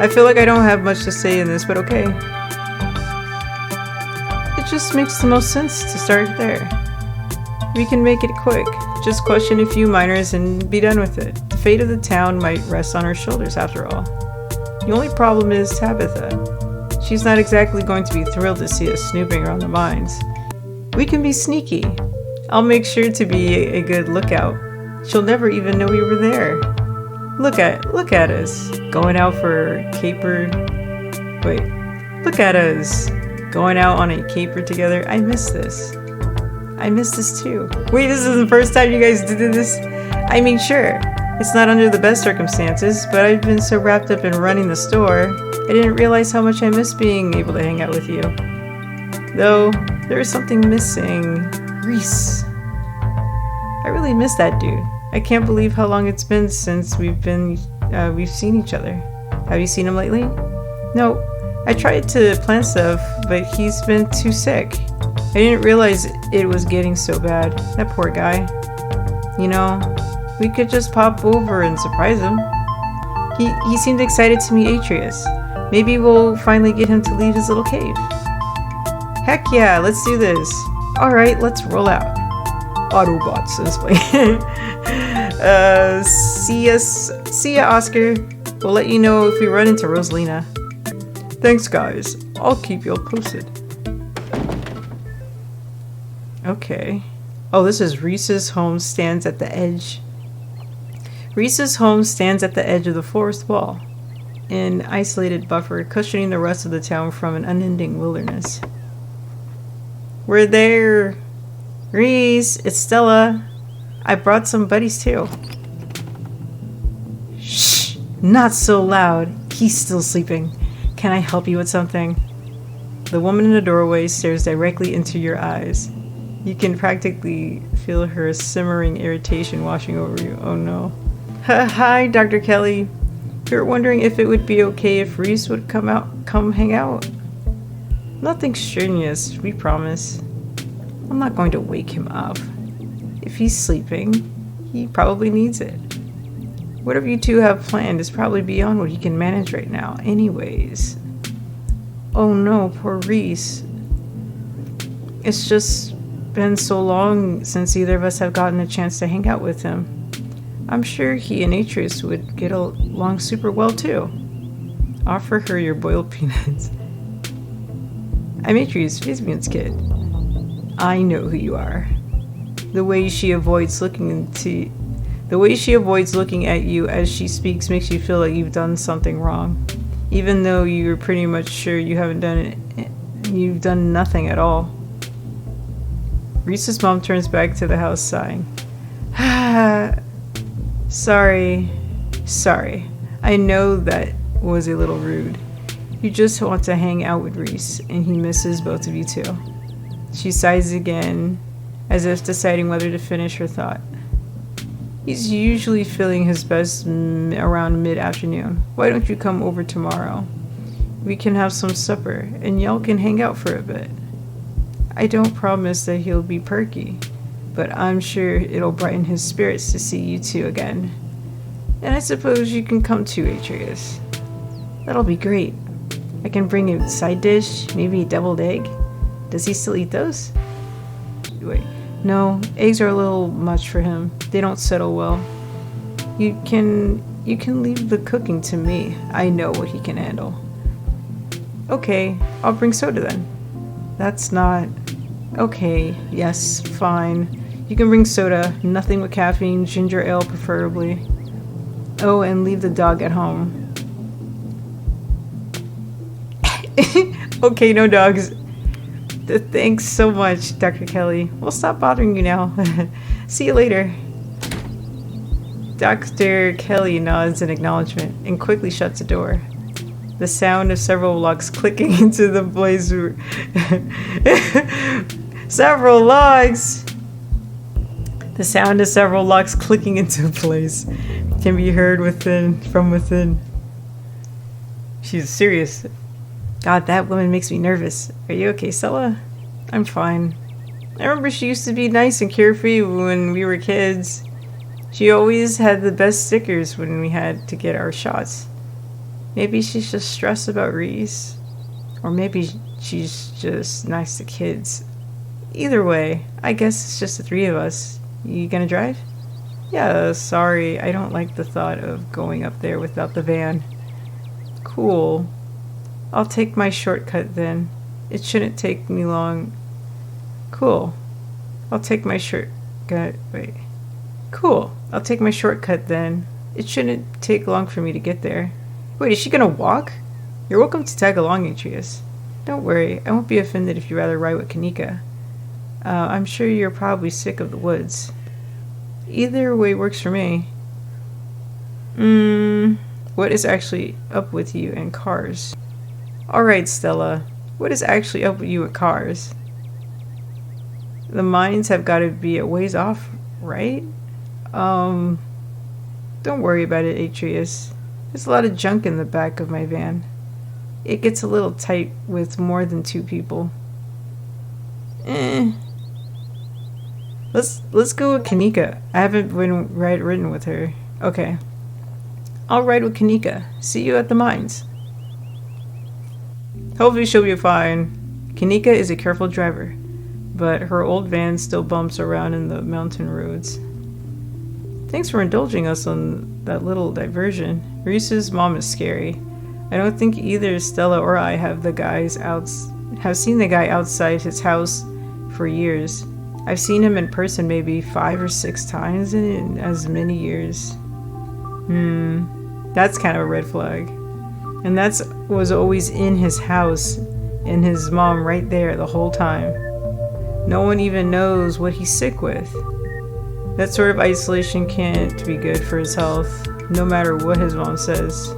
I feel like I don't have much to say in this, but okay. It just makes the most sense to start there. We can make it quick. Just question a few miners and be done with it. The fate of the town might rest on our shoulders after all. The only problem is Tabitha. She's not exactly going to be thrilled to see us snooping around the mines. We can be sneaky. I'll make sure to be a good lookout. She'll never even know we were there. Look at us. Going out for a caper. Wait. Look at us. Going out on a caper together. I miss this. I miss this too. Wait, this is the first time you guys did this? I mean, sure. It's not under the best circumstances, but I've been so wrapped up in running the store, I didn't realize how much I miss being able to hang out with you. Though, there is something missing. Reese. I really miss that dude. I can't believe how long it's been since we've seen each other. Have you seen him lately? No. I tried to plan stuff, but he's been too sick. I didn't realize it was getting so bad. That poor guy. You know, we could just pop over and surprise him. He seemed excited to meet Atreus. Maybe we'll finally get him to leave his little cave. Heck yeah, let's do this. Alright, let's roll out. Autobots, let's play. See ya, Oscar. We'll let you know if we run into Rosalina. Thanks, guys. I'll keep you all posted. Okay. Oh, this is Reese's home stands at the edge. Reese's home stands at the edge of the forest wall, an isolated buffer cushioning the rest of the town from an unending wilderness. We're there! Reese, it's Stella. I brought some buddies too. Shh! Not so loud. He's still sleeping. Can I help you with something? The woman in the doorway stares directly into your eyes. You can practically feel her simmering irritation washing over you. Oh no. Hi, Dr. Kelly. We were wondering if it would be okay if Reese would come hang out. Nothing strenuous, we promise. I'm not going to wake him up. If he's sleeping, he probably needs it. Whatever you two have planned is probably beyond what he can manage right now anyways. Oh no, poor Reese. It's just been so long since either of us have gotten a chance to hang out with him. I'm sure he and Atreus would get along super well too. Offer her your boiled peanuts. I'm Atreus, Fizbion's kid. I know who you are. The way she avoids looking at you as she speaks makes you feel like you've done something wrong, even though you're pretty much sure you haven't done it. You've done nothing at all. Reese's mom turns back to the house, sighing. Sorry. I know that was a little rude. You just want to hang out with Reese, and he misses both of you too. She sighs again, as if deciding whether to finish her thought. He's usually feeling his best around mid-afternoon. Why don't you come over tomorrow? We can have some supper, and y'all can hang out for a bit. I don't promise that he'll be perky, but I'm sure it'll brighten his spirits to see you two again. And I suppose you can come too, Atreus. That'll be great. I can bring a side dish, maybe a deviled egg. Does he still eat those? Wait, no, eggs are a little much for him. They don't settle well. You can leave the cooking to me. I know what he can handle. Okay, I'll bring soda then. That's not... Okay, yes, fine. You can bring soda, nothing with caffeine, ginger ale preferably. Oh, and leave the dog at home. Okay, no dogs. Thanks so much, Dr. Kelly. We'll stop bothering you now. See you later. Dr. Kelly nods in acknowledgement and quickly shuts the door. The sound of several logs clicking into the blaze. Several logs! The sound of several logs clicking into place can be heard from within. She's serious. God, that woman makes me nervous. Are you okay, Stella? I'm fine. I remember she used to be nice and carefree when we were kids. She always had the best stickers when we had to get our shots. Maybe she's just stressed about Reese. Or maybe she's just nice to kids. Either way, I guess it's just the three of us. You gonna drive? Yeah, sorry. I don't like the thought of going up there without the van. Cool. I'll take my shortcut then. It shouldn't take me long. Cool. I'll take my shortcut. Wait. Cool. I'll take my shortcut then. It shouldn't take long for me to get there. Wait, is she gonna walk? You're welcome to tag along, Atreus. Don't worry. I won't be offended if you rather ride with Kanika. I'm sure you're probably sick of the woods. Either way works for me. What is actually up with you and cars? Alright, Stella. What is actually up with you with cars? The mines have got to be a ways off, right? Don't worry about it, Atreus. There's a lot of junk in the back of my van. It gets a little tight with more than 2 people. Let's go with Kanika. I haven't been ridden with her. Okay. I'll ride with Kanika. See you at the mines. Hopefully she'll be fine. Kanika is a careful driver, but her old van still bumps around in the mountain roads. Thanks for indulging us on that little diversion. Reese's mom is scary. I don't think either Stella or I have seen the guy outside his house for years. I've seen him in person maybe 5 or 6 times in as many years. That's kind of a red flag. And that's was always in his house and his mom right there the whole time. No one even knows what he's sick with. That sort of isolation can't be good for his health, no matter what his mom says.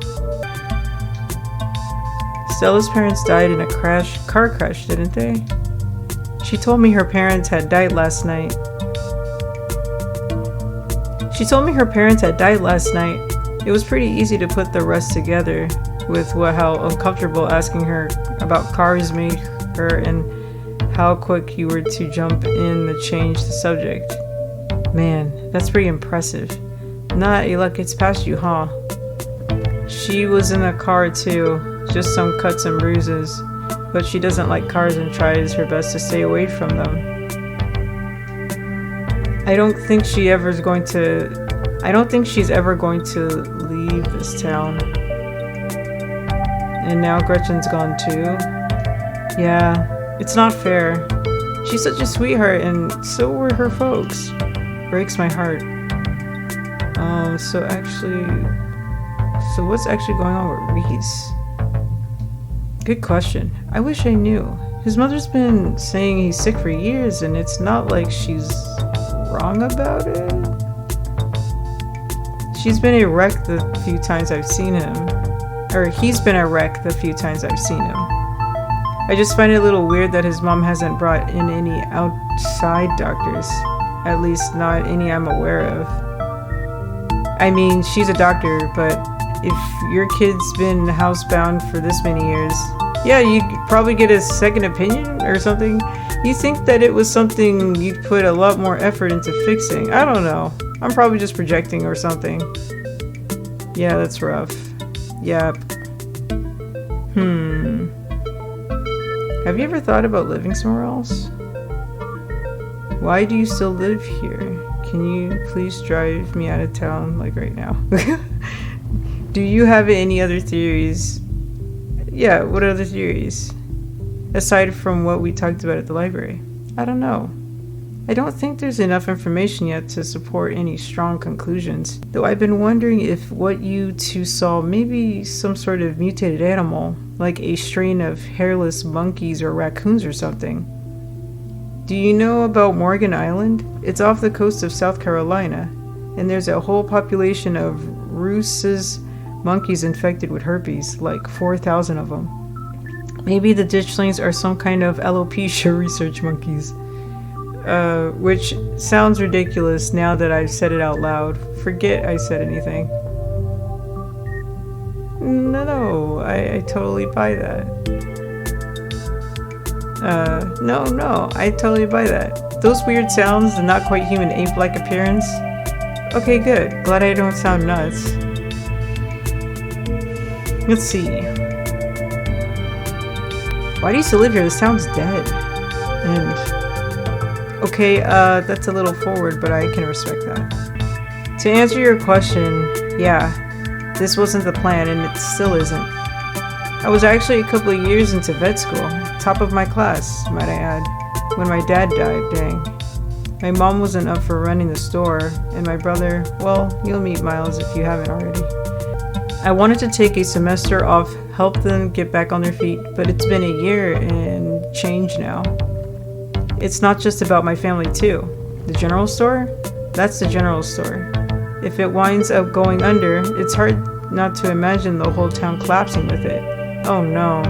Stella's parents died in a car crash, didn't they? She told me her parents had died last night. It was pretty easy to put the rest together with how uncomfortable asking her about cars made her and how quick you were to jump in to change the subject. Man, that's pretty impressive. Not a lot gets past you, huh? She was in a car too, just some cuts and bruises, but she doesn't like cars and tries her best to stay away from them. I don't think she's ever going to leave this town. And now Gretchen's gone too. Yeah, it's not fair. She's such a sweetheart and so were her folks. Breaks my heart. So what's actually going on with Reese? Good question. I wish I knew. His mother's been saying he's sick for years and it's not like she's wrong about it. She's been a wreck the few times I've seen him. Or he's been a wreck the few times I've seen him. I just find it a little weird that his mom hasn't brought in any outside doctors. At least not any I'm aware of. I mean, she's a doctor, but if your kid's been housebound for this many years, yeah, you'd probably get a second opinion or something. You think that it was something you'd put a lot more effort into fixing. I don't know. I'm probably just projecting or something. Yeah, that's rough. Yep. Have you ever thought about living somewhere else? Why do you still live here? Can you please drive me out of town, like right now? Do you have any other theories? Yeah, what other theories? Aside from what we talked about at the library. I don't know. I don't think there's enough information yet to support any strong conclusions, though I've been wondering if what you two saw may be some sort of mutated animal, like a strain of hairless monkeys or raccoons or something. Do you know about Morgan Island? It's off the coast of South Carolina, and there's a whole population of rhesus monkeys infected with herpes, like 4,000 of them. Maybe the ditchlings are some kind of alopecia research monkeys. Which sounds ridiculous now that I've said it out loud. Forget I said anything. No, I totally buy that. No, I totally buy that. Those weird sounds, the not quite human ape-like appearance. Okay, good. Glad I don't sound nuts. Let's see. Why do you still live here? This town's dead. And... okay, that's a little forward, but I can respect that. To answer your question, yeah, this wasn't the plan, and it still isn't. I was actually a couple of years into vet school, top of my class, might I add, when my dad died, dang. My mom wasn't up for running the store, and my brother, well, you'll meet Miles if you haven't already. I wanted to take a semester off, help them get back on their feet, but it's been a year and change now. It's not just about my family too. The general store? That's the general store. If it winds up going under, it's hard not to imagine the whole town collapsing with it. Oh no.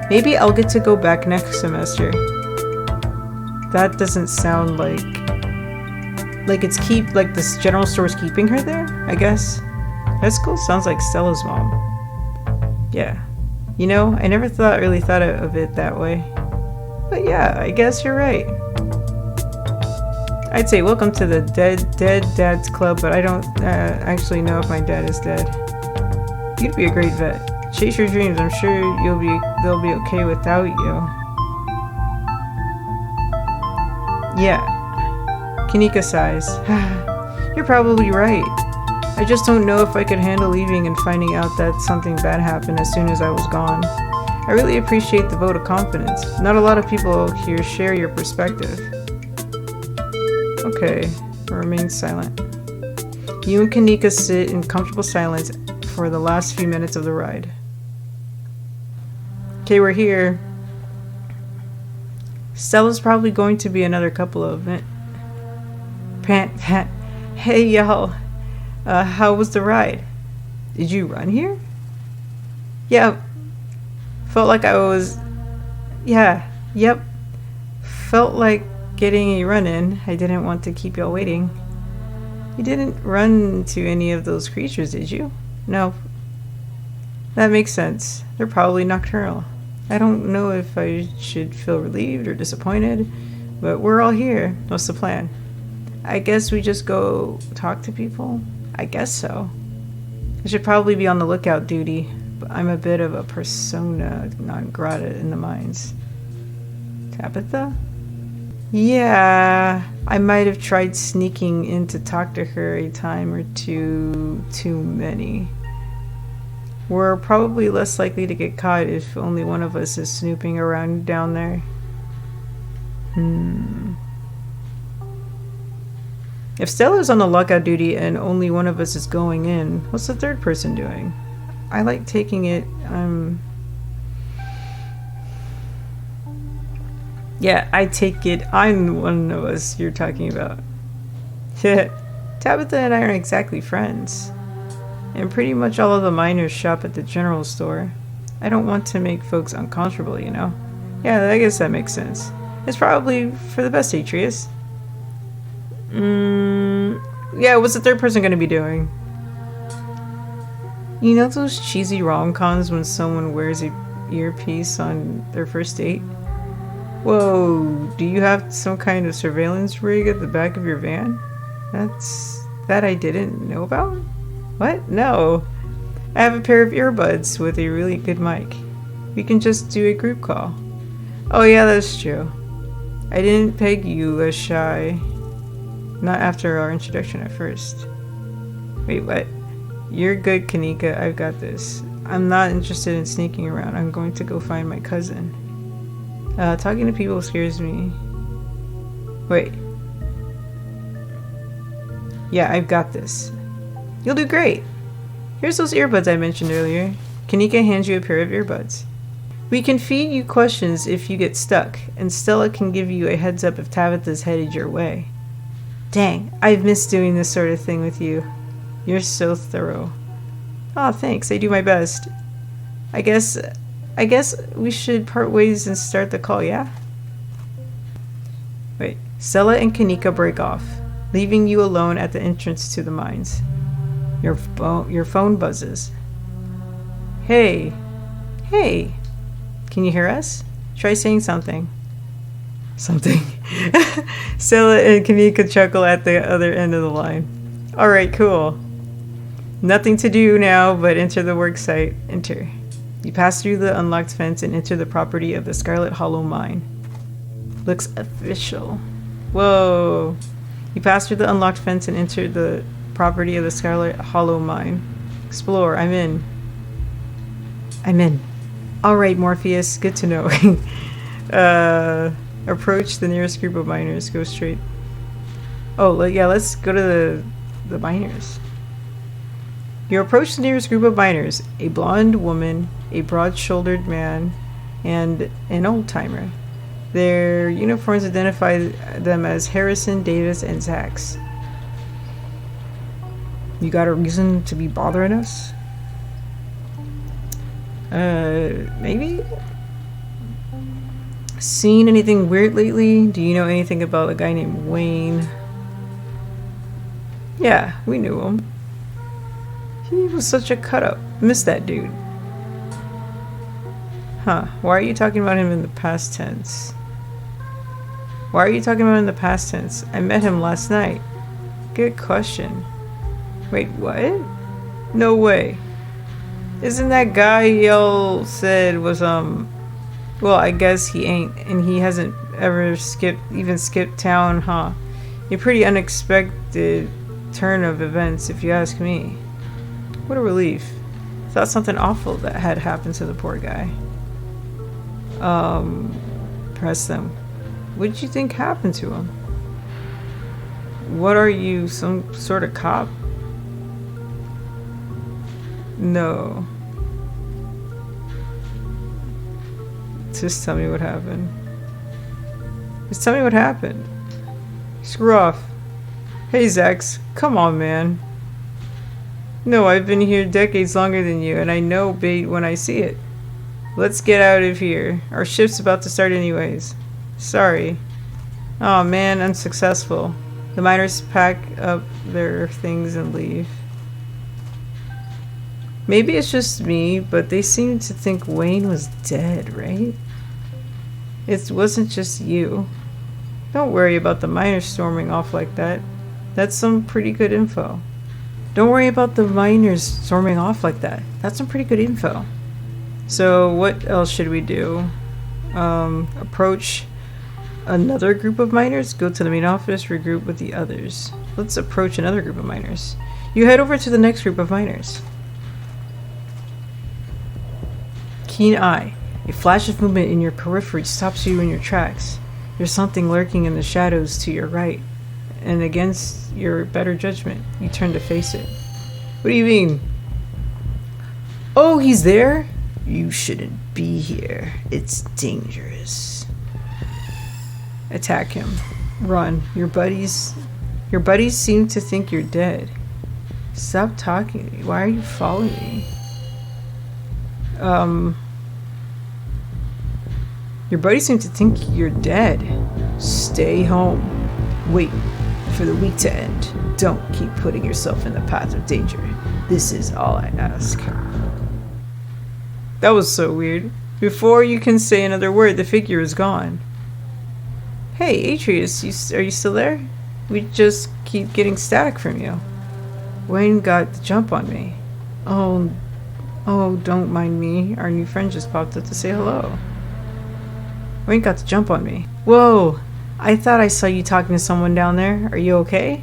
Maybe I'll get to go back next semester. That doesn't sound like this general store's keeping her there, I guess. That school sounds like Stella's mom. Yeah. You know, I never really thought of it that way. But yeah, I guess you're right. I'd say welcome to the dead dads club, but I don't actually know if my dad is dead. You'd be a great vet. Chase your dreams. I'm sure they'll be okay without you. Yeah. Kanika sighs. You're probably right. I just don't know if I could handle leaving and finding out that something bad happened as soon as I was gone. I really appreciate the vote of confidence. Not a lot of people here share your perspective. Okay, remain silent. You and Kanika sit in comfortable silence for the last few minutes of the ride. Okay, we're here. Stella's probably going to be another couple of it. Pant. Hey, y'all. How was the ride? Did you run here? Yeah. Felt like I was... Yeah. Yep. Felt like getting a run in. I didn't want to keep y'all waiting. You didn't run to any of those creatures, did you? No. That makes sense. They're probably nocturnal. I don't know if I should feel relieved or disappointed, but we're all here. What's the plan? I guess we just go talk to people? I guess so. I should probably be on the lookout duty, but I'm a bit of a persona non grata in the mines. Tabitha? Yeah, I might have tried sneaking in to talk to her a time or two too many. We're probably less likely to get caught if only one of us is snooping around down there. If Stella's on the lookout duty and only one of us is going in, what's the third person doing? I like taking it, Yeah, I take it I'm one of us you're talking about. Tabitha and I aren't exactly friends. And pretty much all of the miners shop at the general store. I don't want to make folks uncomfortable, you know? Yeah, I guess that makes sense. It's probably for the best, Atreus. Yeah, what's the third person going to be doing? You know those cheesy rom-coms when someone wears a earpiece on their first date? Whoa, do you have some kind of surveillance rig at the back of your van? That I didn't know about? What? No. I have a pair of earbuds with a really good mic. We can just do a group call. Oh yeah, that's true. I didn't peg you as shy. Not after our introduction at first. Wait, what? You're good, Kanika. I've got this. I'm not interested in sneaking around. I'm going to go find my cousin. Talking to people scares me. Wait. Yeah, I've got this. You'll do great. Here's those earbuds I mentioned earlier. Kanika hands you a pair of earbuds. We can feed you questions if you get stuck, and Stella can give you a heads up if Tabitha's headed your way. Dang, I've missed doing this sort of thing with you. You're so thorough. Aw, thanks. I do my best. I guess we should part ways and start the call, yeah? Wait. Stella and Kanika break off, leaving you alone at the entrance to the mines. Your phone buzzes. Hey. Hey. Can you hear us? Try saying something. Something. Stella and Kanika chuckle at the other end of the line. Alright, cool. Nothing to do now but enter the work site. Enter. You pass through the unlocked fence and enter the property of the Scarlet Hollow mine. Looks official. Whoa. You pass through the unlocked fence and enter the property of the Scarlet Hollow mine. Explore. I'm in. Alright, Morpheus. Good to know. Approach the nearest group of miners. Go straight. Oh, yeah, let's go to the miners. You approach the nearest group of miners. A blonde woman, a broad-shouldered man, and an old-timer. Their uniforms identify them as Harrison, Davis, and Zax. You got a reason to be bothering us? Maybe? Seen anything weird lately? Do you know anything about a guy named Wayne? Yeah, we knew him. He was such a cut-up. Missed that dude. Huh. Why are you talking about him in the past tense? I met him last night. Good question. Wait, what? No way. Isn't that guy y'all said was, well, I guess he ain't, and he hasn't ever skipped town, huh? A pretty unexpected turn of events, if you ask me. What a relief. Thought something awful that had happened to the poor guy. Press them. What did you think happened to him? What are you, some sort of cop? No. Just tell me what happened. Just tell me what happened. Screw off. Hey, Zax. Come on, man. No, I've been here decades longer than you, and I know bait when I see it. Let's get out of here. Our shift's about to start anyways. Sorry. Aw, man, unsuccessful. The miners pack up their things and leave. Maybe it's just me, but they seem to think Wayne was dead, right? It wasn't just you. Don't worry about the miners storming off like that. That's some pretty good info. Don't worry about the miners storming off like that. That's some pretty good info. So what else should we do? Approach another group of miners? Go to the main office, regroup with the others. Let's approach another group of miners. You head over to the next group of miners. Keen eye. A flash of movement in your periphery stops you in your tracks. There's something lurking in the shadows to your right, and against your better judgment, you turn to face it. What do you mean? Oh, he's there? You shouldn't be here. It's dangerous. Attack him. Run. Your buddies seem to think you're dead. Stop talking to me. Why are you following me? Your buddies seem to think you're dead. Stay home. Wait for the week to end. Don't keep putting yourself in the path of danger. This is all I ask. That was so weird. Before you can say another word, the figure is gone. Hey, Atreus, are you still there? We just keep getting static from you. Wayne got the jump on me. Oh, don't mind me. Our new friend just popped up to say hello. Wayne got the jump on me. Whoa, I thought I saw you talking to someone down there. Are you okay?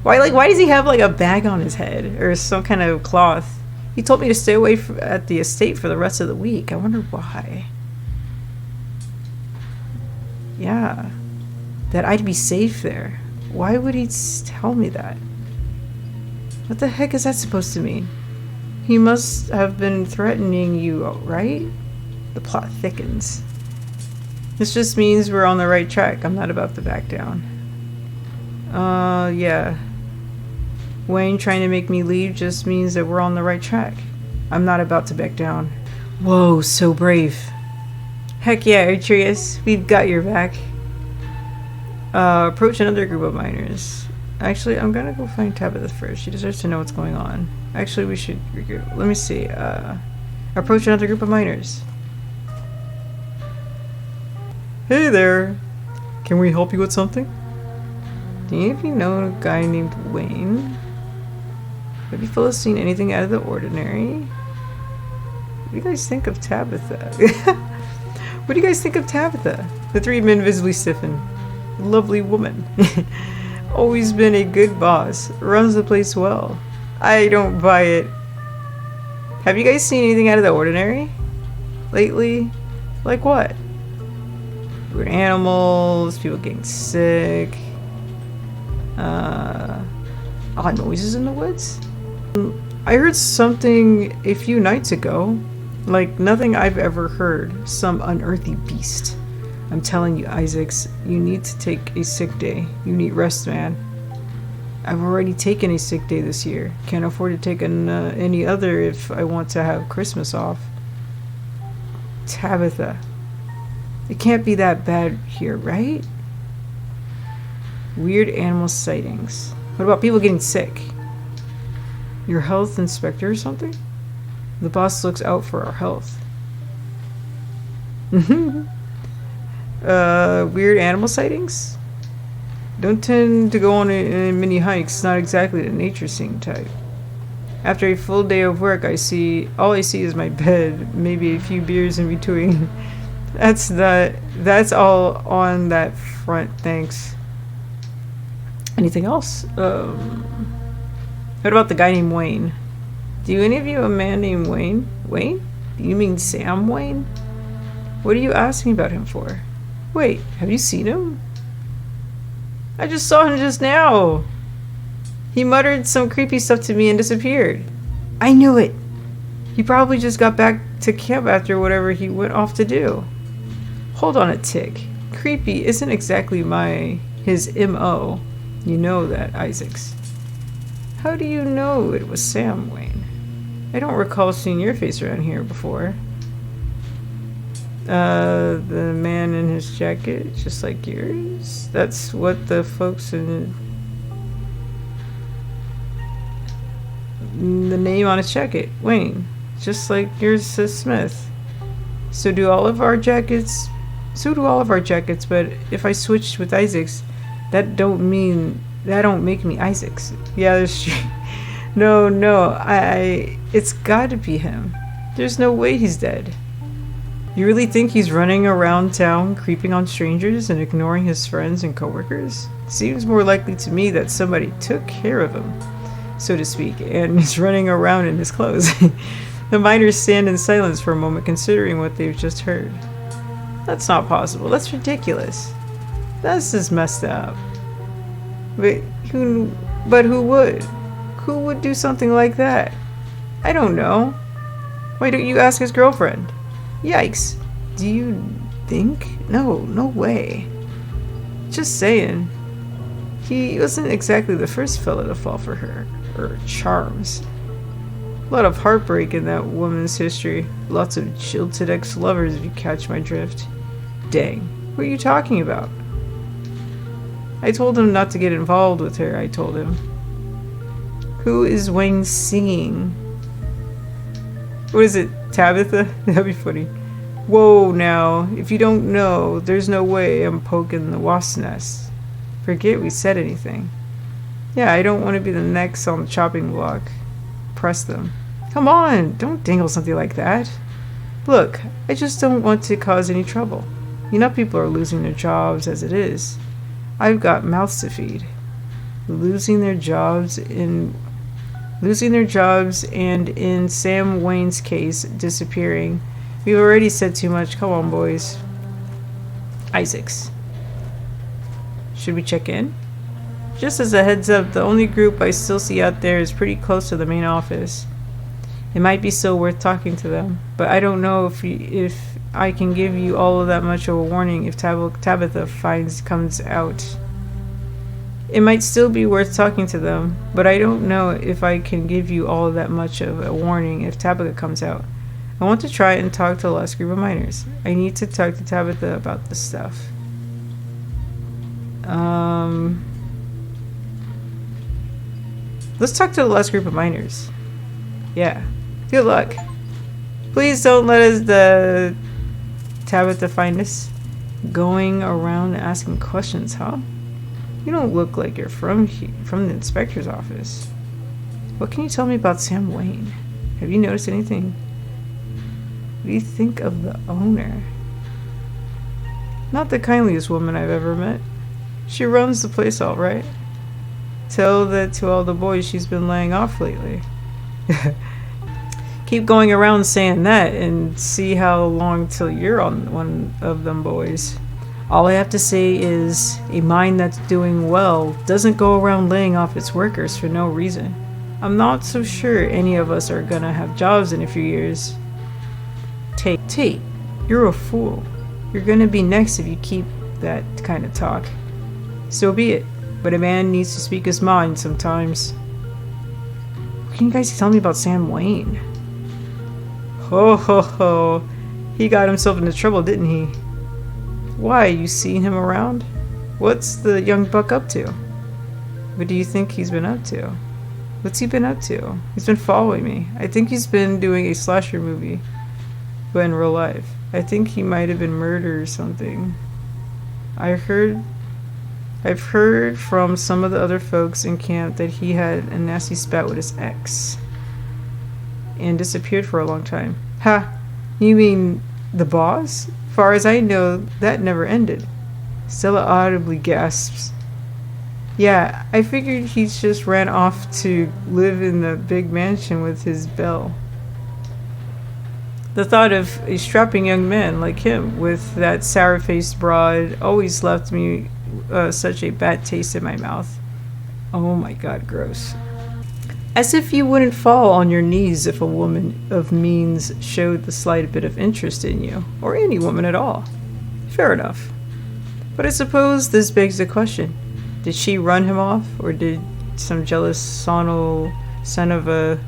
Why does he have like a bag on his head or some kind of cloth? He told me to stay away at the estate for the rest of the week. I wonder why. Yeah, that I'd be safe there. Why would he tell me that? What the heck is that supposed to mean? He must have been threatening you, right? The plot thickens. This just means we're on the right track. I'm not about to back down. Yeah. Wayne trying to make me leave just means that we're on the right track. I'm not about to back down. Whoa, so brave. Heck yeah, Atreus. We've got your back. Approach another group of miners. Actually, I'm gonna go find Tabitha first. She deserves to know what's going on. Actually, we should regroup. Let me see. Approach another group of miners. Hey there. Can we help you with something? Do any of you know a guy named Wayne? Have you fellas seen anything out of the ordinary? What do you guys think of Tabitha? What do you guys think of Tabitha? The three men visibly stiffen. Lovely woman. Always been a good boss. Runs the place well. I don't buy it. Have you guys seen anything out of the ordinary lately? Like what? Weird animals, people getting sick, odd noises in the woods. I heard something a few nights ago, like nothing I've ever heard, some unearthly beast. I'm telling you, Isaacs, you need to take a sick day. You need rest, man. I've already taken a sick day this year. Can't afford to take any other if I want to have Christmas off. Tabitha. It can't be that bad here, right? Weird animal sightings. What about people getting sick? Your health inspector or something? The boss looks out for our health. Weird animal sightings? Don't tend to go on mini hikes, not exactly the nature scene type. After a full day of work, all I see is my bed, maybe a few beers in between. That's all on that front, thanks. Anything else? What about the guy named Wayne? Do any of you a man named Wayne? Wayne? Do you mean Sam Wayne? What are you asking about him for? Wait, have you seen him? I just saw him just now. He muttered some creepy stuff to me and disappeared. I knew it. He probably just got back to camp after whatever he went off to do. Hold on a tick. Creepy isn't exactly his MO. You know that, Isaacs. How do you know it was Sam, Wayne? I don't recall seeing your face around here before. The man in his jacket, just like yours? That's what the folks in... The name on his jacket, Wayne. Just like yours says Smith. So do all of our jackets, but if I switched with Isaacs, that don't make me Isaacs. Yeah, that's true. No, it's gotta be him. There's no way he's dead. You really think he's running around town creeping on strangers and ignoring his friends and coworkers? Seems more likely to me that somebody took care of him, so to speak, and he's running around in his clothes. The miners stand in silence for a moment, considering what they've just heard. That's not possible. That's ridiculous. That's just messed up. But who would? Who would do something like that? I don't know. Why don't you ask his girlfriend? Yikes. Do you think? No way. Just saying. He wasn't exactly the first fella to fall for her charms. A lot of heartbreak in that woman's history. Lots of jilted ex-lovers, if you catch my drift. Dang. What are you talking about? I told him not to get involved with her, I told him. Who is Wayne singing? What is it, Tabitha? That'd be funny. Whoa, now. If you don't know, there's no way I'm poking the wasp's nest. Forget we said anything. Yeah, I don't want to be the next on the chopping block. Press them. Come on, don't dangle something like that. Look, I just don't want to cause any trouble. Enough people are losing their jobs as it is. I've got mouths to feed. Losing their jobs and in Sam Wayne's case, disappearing. We've already said too much. Come on, boys. Isaacs. Should we check in? Just as a heads up, the only group I still see out there is pretty close to the main office. It might be still worth talking to them, but I don't know if I can give you all of that much of a warning if Tabitha comes out. It might still be worth talking to them, but I don't know if I can give you all of that much of a warning if Tabitha comes out. I want to try and talk to the last group of miners. I need to talk to Tabitha about this stuff. Let's talk to the last group of miners. Yeah. Good luck. Please don't let the Tabitha find us going around asking questions, huh? You don't look like you're from the inspector's office. What can you tell me about Sam Wayne? Have you noticed anything? What do you think of the owner? Not the kindliest woman I've ever met. She runs the place all right. Tell that to all the boys she's been laying off lately. Keep going around saying that and see how long till you're on one of them boys. All I have to say is, a mine that's doing well doesn't go around laying off its workers for no reason. I'm not so sure any of us are gonna have jobs in a few years. Tate, you're a fool. You're gonna be next if you keep that kind of talk. So be it, but a man needs to speak his mind sometimes. What can you guys tell me about Sam Wayne? Ho ho ho, he got himself into trouble, didn't he? Why, you seen him around? What's the young buck up to? What do you think he's been up to? What's he been up to? He's been following me. I think he's been doing a slasher movie, but in real life. I think he might have been murdered or something. I've heard from some of the other folks in camp that he had a nasty spat with his ex and disappeared for a long time. Ha! You mean the boss? Far as I know, that never ended. Stella audibly gasps. Yeah, I figured he just ran off to live in the big mansion with his belle. The thought of a strapping young man like him with that sour-faced broad always left me such a bad taste in my mouth. Oh my god, gross. As if you wouldn't fall on your knees if a woman of means showed the slight bit of interest in you, or any woman at all. Fair enough. But I suppose this begs the question. Did she run him off, or did some jealous son of a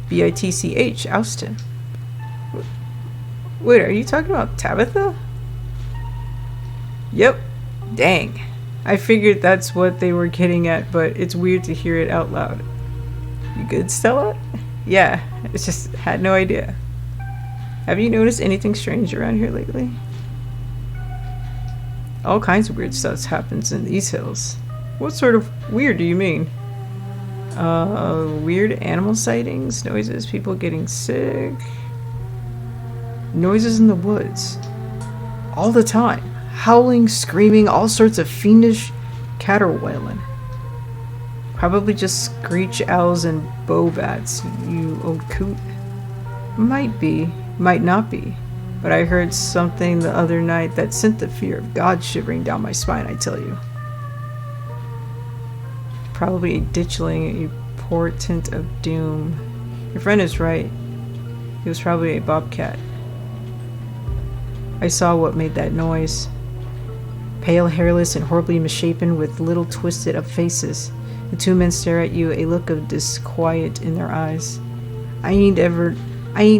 bitch oust him? Wait, are you talking about Tabitha? Yep. Dang. I figured that's what they were getting at, but it's weird to hear it out loud. You good, Stella? Yeah, I just had no idea. Have you noticed anything strange around here lately? All kinds of weird stuff happens in these hills. What sort of weird do you mean? Weird animal sightings, noises, people getting sick. Noises in the woods. All the time. Howling, screaming, all sorts of fiendish caterwauling. Probably just screech owls and bow bats, you old coot. Might be, might not be. But I heard something the other night that sent the fear of God shivering down my spine, I tell you. Probably a ditchling, a portent of doom. Your friend is right. It was probably a bobcat. I saw what made that noise. Pale, hairless, and horribly misshapen with little twisted up faces. The two men stare at you, a look of disquiet in their eyes. I ain't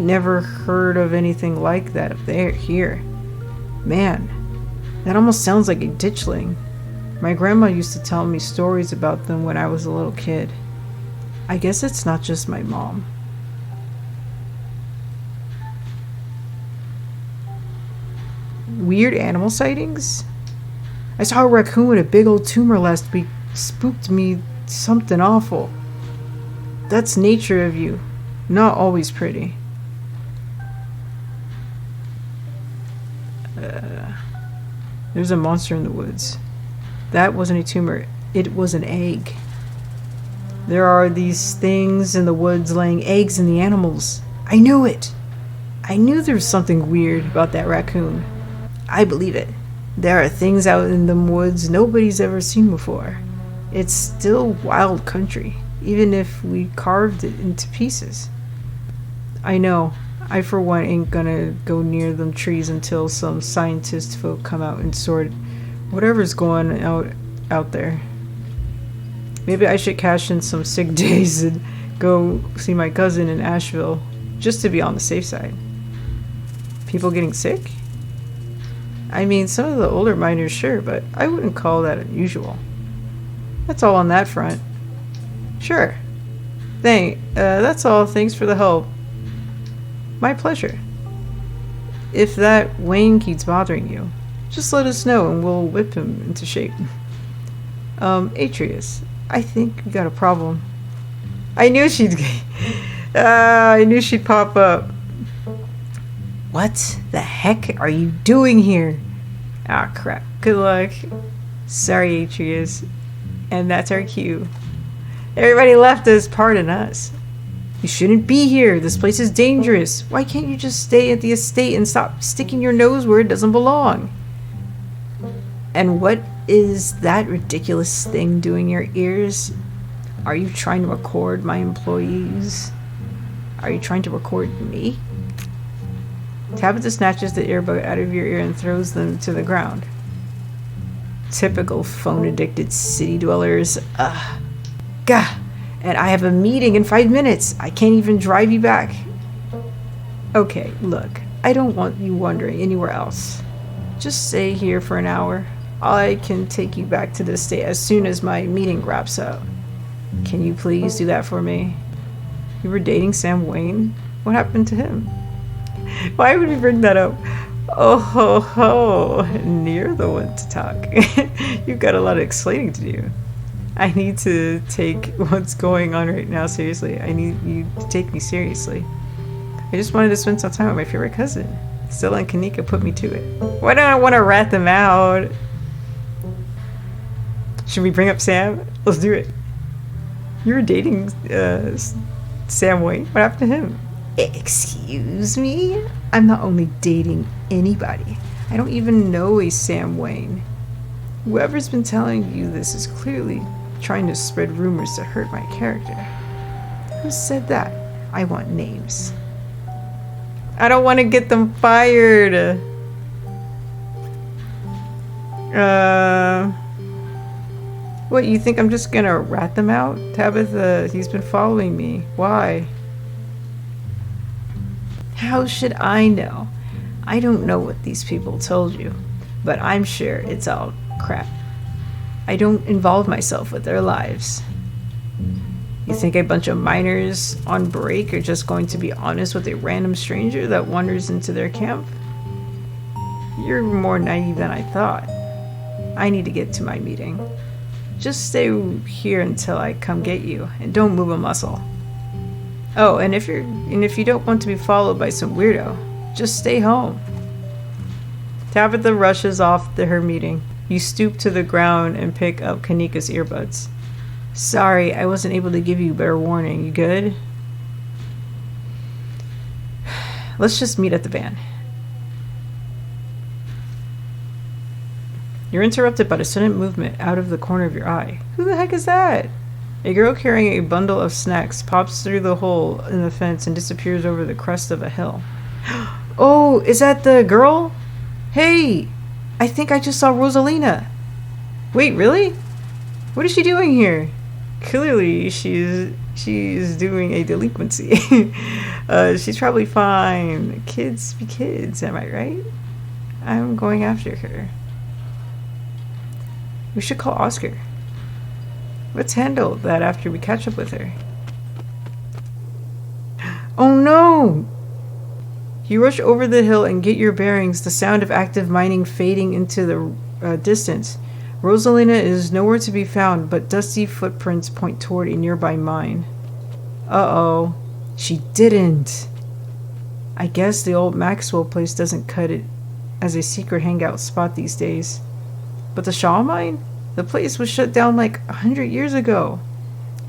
never heard of anything like that up there, here. Man, that almost sounds like a ditchling. My grandma used to tell me stories about them when I was a little kid. I guess it's not just my mom. Weird animal sightings? I saw a raccoon with a big old tumor last week. Spooked me something awful. That's nature of you. Not always pretty. There's a monster in the woods. That wasn't a tumor. It was an egg. There are these things in the woods laying eggs in the animals. I knew it. I knew there was something weird about that raccoon. I believe it. There are things out in them woods nobody's ever seen before. It's still wild country, even if we carved it into pieces. I know. I, for one, ain't gonna go near them trees until some scientist folk come out and sort whatever's going out there. Maybe I should cash in some sick days and go see my cousin in Asheville, just to be on the safe side. People getting sick? I mean, some of the older miners, sure, but I wouldn't call that unusual. That's all on that front. Sure. That's all. Thanks for the help. My pleasure. If that Wayne keeps bothering you, just let us know and we'll whip him into shape. Atreus, I think we got a problem. I knew she'd pop up. What the heck are you doing here? Ah, crap. Good luck. Sorry, Atreus. And that's our cue. Everybody left us, pardon us. You shouldn't be here. This place is dangerous. Why can't you just stay at the estate and stop sticking your nose where it doesn't belong? And what is that ridiculous thing doing in your ears? Are you trying to record my employees? Are you trying to record me? Tabitha snatches the earbud out of your ear and throws them to the ground. Typical phone-addicted city dwellers. Gah! And I have a meeting in 5 minutes. I can't even drive you back. Okay, look. I don't want you wandering anywhere else. Just stay here for an hour. I can take you back to the estate as soon as my meeting wraps up. Can you please do that for me? You were dating Sam Wayne? What happened to him? Why would we bring that up? Oh ho ho, you're the one to talk. You've got a lot of explaining to do. I need to take what's going on right now seriously. I need you to take me seriously. I just wanted to spend some time with my favorite cousin. Stella and Kanika put me to it. Why don't I want to rat them out? Should we bring up Sam? Let's do it. You were dating Sam Wayne. What happened to him? Excuse me? I'm not only dating anybody. I don't even know a Sam Wayne. Whoever's been telling you this is clearly trying to spread rumors to hurt my character. Who said that? I want names. I don't want to get them fired. What, you think I'm just gonna rat them out? Tabitha, he's been following me. Why? How should I know? I don't know what these people told you, but I'm sure it's all crap. I don't involve myself with their lives. You think a bunch of miners on break are just going to be honest with a random stranger that wanders into their camp? You're more naive than I thought. I need to get to my meeting. Just stay here until I come get you, and don't move a muscle. Oh, and if you don't want to be followed by some weirdo, just stay home. Tabitha rushes off to her meeting. You stoop to the ground and pick up Kanika's earbuds. Sorry, I wasn't able to give you better warning. You good? Let's just meet at the van. You're interrupted by a sudden movement out of the corner of your eye. Who the heck is that? A girl carrying a bundle of snacks pops through the hole in the fence and disappears over the crest of a hill. Oh, is that the girl? Hey, I think I just saw Rosalina. Wait, really? What is she doing here? Clearly, she's doing a delinquency. She's probably fine. Kids be kids, am I right? I'm going after her. We should call Oscar. Let's handle that after we catch up with her. Oh no! You rush over the hill and get your bearings, the sound of active mining fading into the distance. Rosalina is nowhere to be found, but dusty footprints point toward a nearby mine. Uh-oh. She didn't. I guess the old Maxwell place doesn't cut it as a secret hangout spot these days. But the Shaw mine? The place was shut down like 100 years ago,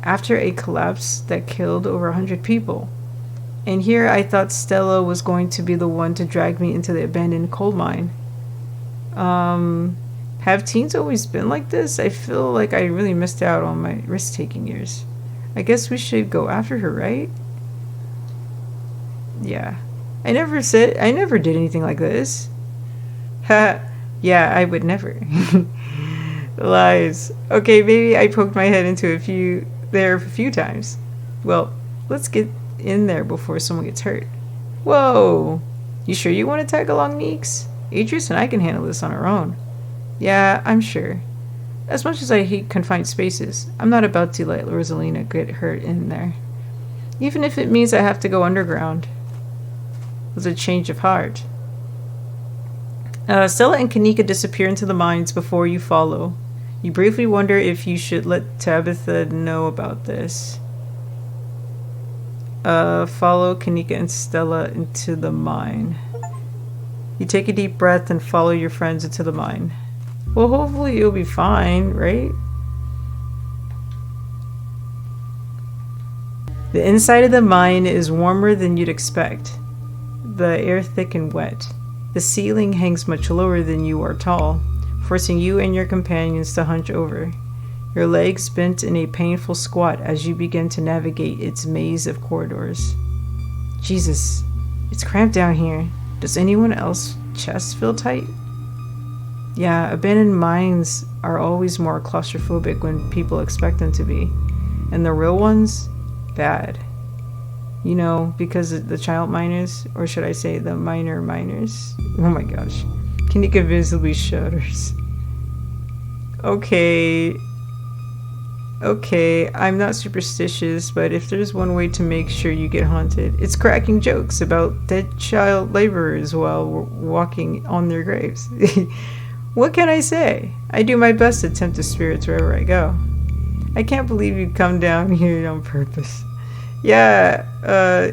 after a collapse that killed over 100 people. And here I thought Stella was going to be the one to drag me into the abandoned coal mine. Have teens always been like this? I feel like I really missed out on my risk-taking years. I guess we should go after her, right? Yeah. I never did anything like this. Ha. Yeah, I would never. Lies. Okay, maybe I poked my head into a few times. Well, let's get in there before someone gets hurt. Whoa. You sure you want to tag along, Meeks? Idris and I can handle this on our own. Yeah, I'm sure. As much as I hate confined spaces, I'm not about to let Rosalina get hurt in there. Even if it means I have to go underground. With a change of heart. Stella and Kanika disappear into the mines before you follow. You briefly wonder if you should let Tabitha know about this. Follow Kanika and Stella into the mine. You take a deep breath and follow your friends into the mine. Well, hopefully you'll be fine, right? The inside of the mine is warmer than you'd expect. The air thick and wet. The ceiling hangs much lower than you are tall, forcing you and your companions to hunch over. Your legs bent in a painful squat as you begin to navigate its maze of corridors. Jesus, it's cramped down here. Does anyone else's chest feel tight? Yeah, abandoned mines are always more claustrophobic when people expect them to be. And the real ones? Bad. You know, because of the child miners, or should I say the minor miners? Oh my gosh. Kanika visibly shudders. Okay, I'm not superstitious, but if there's one way to make sure you get haunted, it's cracking jokes about dead child laborers while walking on their graves. What can I say? I do my best to tempt the spirits wherever I go. I can't believe you'd come down here on purpose. Yeah,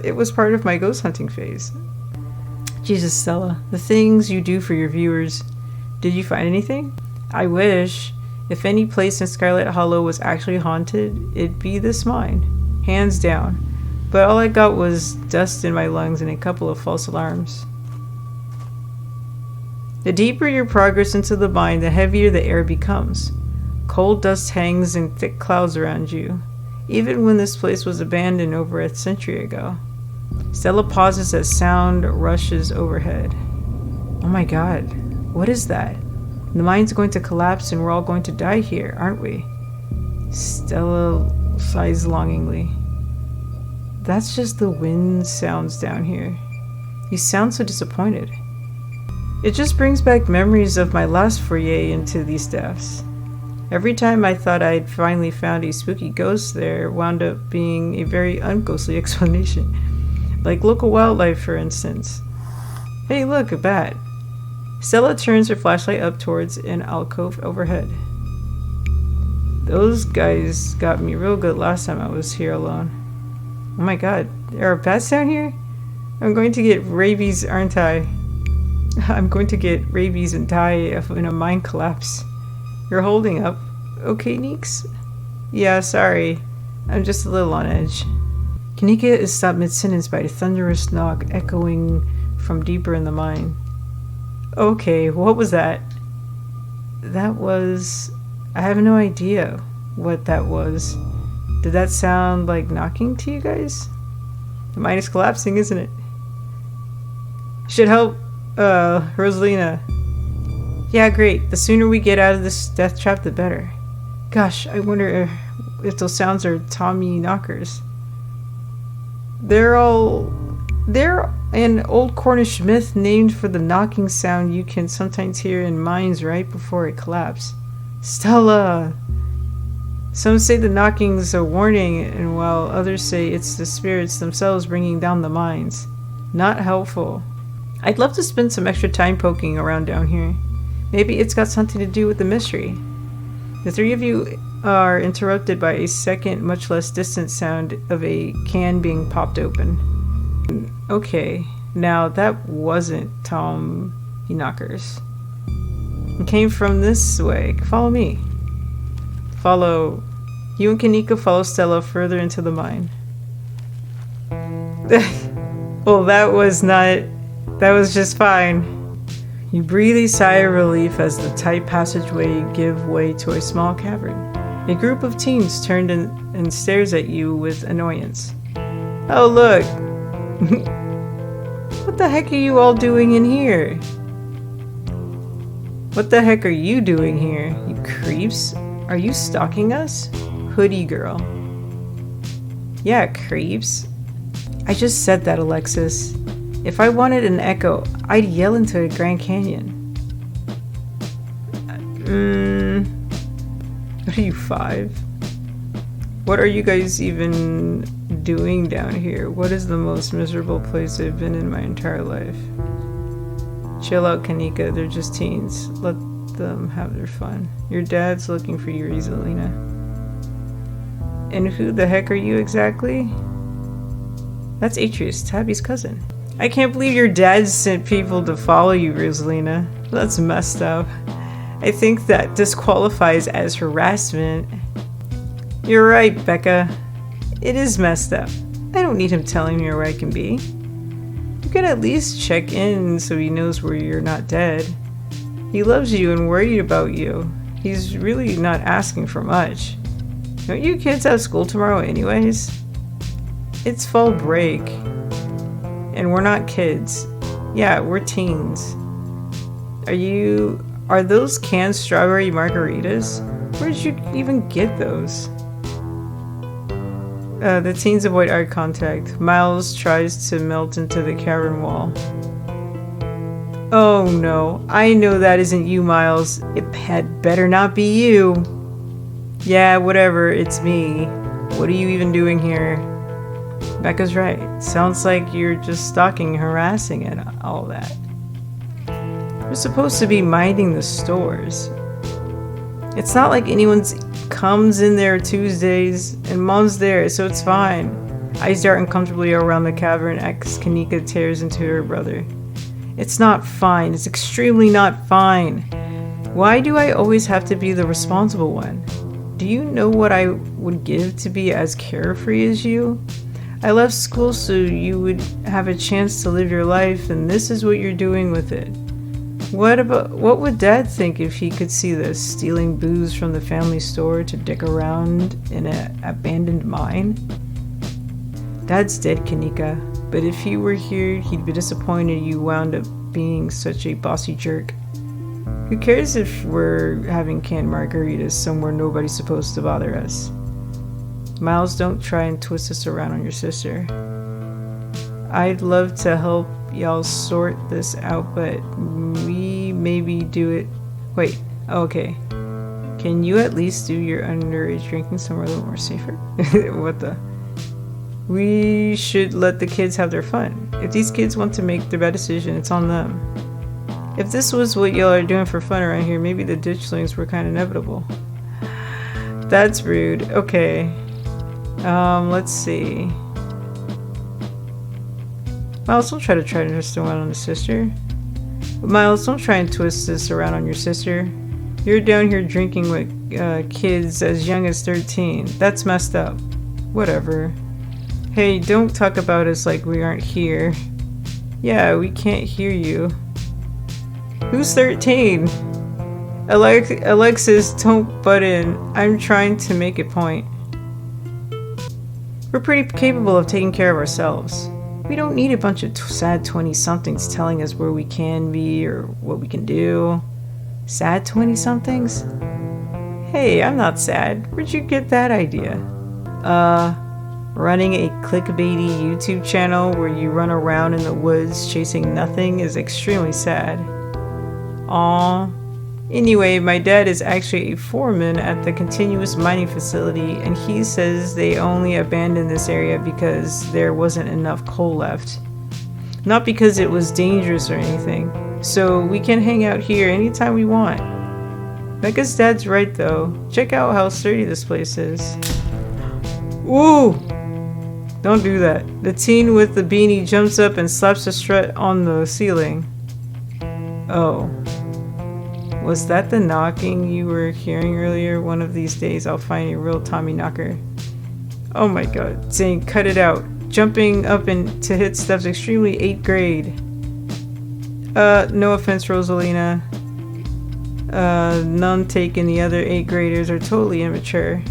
it was part of my ghost hunting phase. Jesus, Stella, the things you do for your viewers. Did you find anything? I wish. If any place in Scarlet Hollow was actually haunted, it'd be this mine. Hands down. But all I got was dust in my lungs and a couple of false alarms. The deeper your progress into the mine, the heavier the air becomes. Cold dust hangs in thick clouds around you, even when this place was abandoned over a century ago. Stella pauses as sound rushes overhead. Oh my god, what is that? The mine's going to collapse and we're all going to die here, aren't we? Stella sighs longingly. That's just the wind sounds down here. You sound so disappointed. It just brings back memories of my last foray into these depths. Every time I thought I'd finally found a spooky ghost, there wound up being a very unghostly explanation. Like local wildlife, for instance. Hey, look, a bat. Stella turns her flashlight up towards an alcove overhead. Those guys got me real good last time I was here alone. Oh my god, there are bats down here? I'm going to get rabies, aren't I? I'm going to get rabies and die in a mine collapse. You're holding up. Okay, Neeks? Yeah, sorry. I'm just a little on edge. Kanika is stopped mid-sentence by a thunderous knock echoing from deeper in the mine. Okay, what was that? That was... I have no idea what that was. Did that sound like knocking to you guys? The mine is collapsing, isn't it? Should help, Rosalina. Yeah, great. The sooner we get out of this death trap, the better. Gosh, I wonder if those sounds are Tommy knockers. They're an old Cornish myth named for the knocking sound you can sometimes hear in mines right before it collapses. Stella! Some say the knocking's a warning, and while others say it's the spirits themselves bringing down the mines. Not helpful. I'd love to spend some extra time poking around down here. Maybe it's got something to do with the mystery. The three of you are interrupted by a second, much less distant sound of a can being popped open. Okay, now that wasn't Tom Knockers. It came from this way. Follow me. Follow. You and Kanika follow Stella further into the mine. Well, that was just fine. You breathe a sigh of relief as the tight passageway gives way to a small cavern. A group of teens turned and stares at you with annoyance. Oh, look! What the heck are you all doing in here? What the heck are you doing here, you creeps? Are you stalking us? Hoodie girl. Yeah, creeps. I just said that, Alexis. If I wanted an echo, I'd yell into a Grand Canyon. What are you, 5? What are you guys even doing down here? What is the most miserable place I've been in my entire life? Chill out, Kanika. They're just teens. Let them have their fun. Your dad's looking for you, Rosalina. And who the heck are you exactly? That's Atreus, Tabby's cousin. I can't believe your dad sent people to follow you, Rosalina. That's messed up. I think that disqualifies as harassment. You're right, Becca. It is messed up. I don't need him telling me where I can be. You could at least check in so he knows where you're not dead. He loves you and worried about you. He's really not asking for much. Don't you kids have school tomorrow anyways? It's fall break. And we're not kids. Yeah, we're teens. Are those canned strawberry margaritas? Where did you even get those? The teens avoid eye contact. Miles tries to melt into the cavern wall. Oh no, I know that isn't you, Miles. It had better not be you. Yeah, whatever, it's me. What are you even doing here? Becca's right. Sounds like you're just stalking, harassing, and all that. We're supposed to be minding the stores. It's not like anyone comes in there Tuesdays, and Mom's there, so it's fine. Eyes dart uncomfortably around the cavern as Kanika tears into her brother. It's not fine. It's extremely not fine. Why do I always have to be the responsible one? Do you know what I would give to be as carefree as you? I left school so you would have a chance to live your life, and this is what you're doing with it. What would Dad think if he could see this? Stealing booze from the family store to dick around in an abandoned mine? Dad's dead, Kanika, but if he were here, he'd be disappointed you wound up being such a bossy jerk. Who cares if we're having canned margaritas somewhere nobody's supposed to bother us? Miles, don't try and twist this around on your sister. I'd love to help y'all sort this out, but we maybe do it. Wait, okay. Can you at least do your underage drinking somewhere a little more safer? What the? We should let the kids have their fun. If these kids want to make their bad decision, it's on them. If this was what y'all are doing for fun around here, maybe the ditchlings were kind of inevitable. That's rude. Okay. Let's see. Miles, don't try to twist around on the sister. Miles, don't try and twist this around on your sister. You're down here drinking with kids as young as 13. That's messed up. Whatever. Hey, don't talk about us like we aren't here. Yeah, we can't hear you. Who's 13? Alexis, don't butt in. I'm trying to make a point. We're pretty capable of taking care of ourselves. We don't need a bunch of sad 20-somethings telling us where we can be or what we can do. Sad 20-somethings? Hey, I'm not sad. Where'd you get that idea? Running a clickbaity YouTube channel where you run around in the woods chasing nothing is extremely sad. Aww. Anyway, my dad is actually a foreman at the continuous mining facility, and he says they only abandoned this area because there wasn't enough coal left. Not because it was dangerous or anything. So we can hang out here anytime we want. Becca's dad's right though. Check out how sturdy this place is. Ooh! Don't do that. The teen with the beanie jumps up and slaps the strut on the ceiling. Oh. Was that the knocking you were hearing earlier? One of these days I'll find a real Tommy knocker. Oh my god. Zane, cut it out. Jumping up to hit stuff's extremely 8th grade. No offense, Rosalina. None taken. The other 8th graders are totally immature.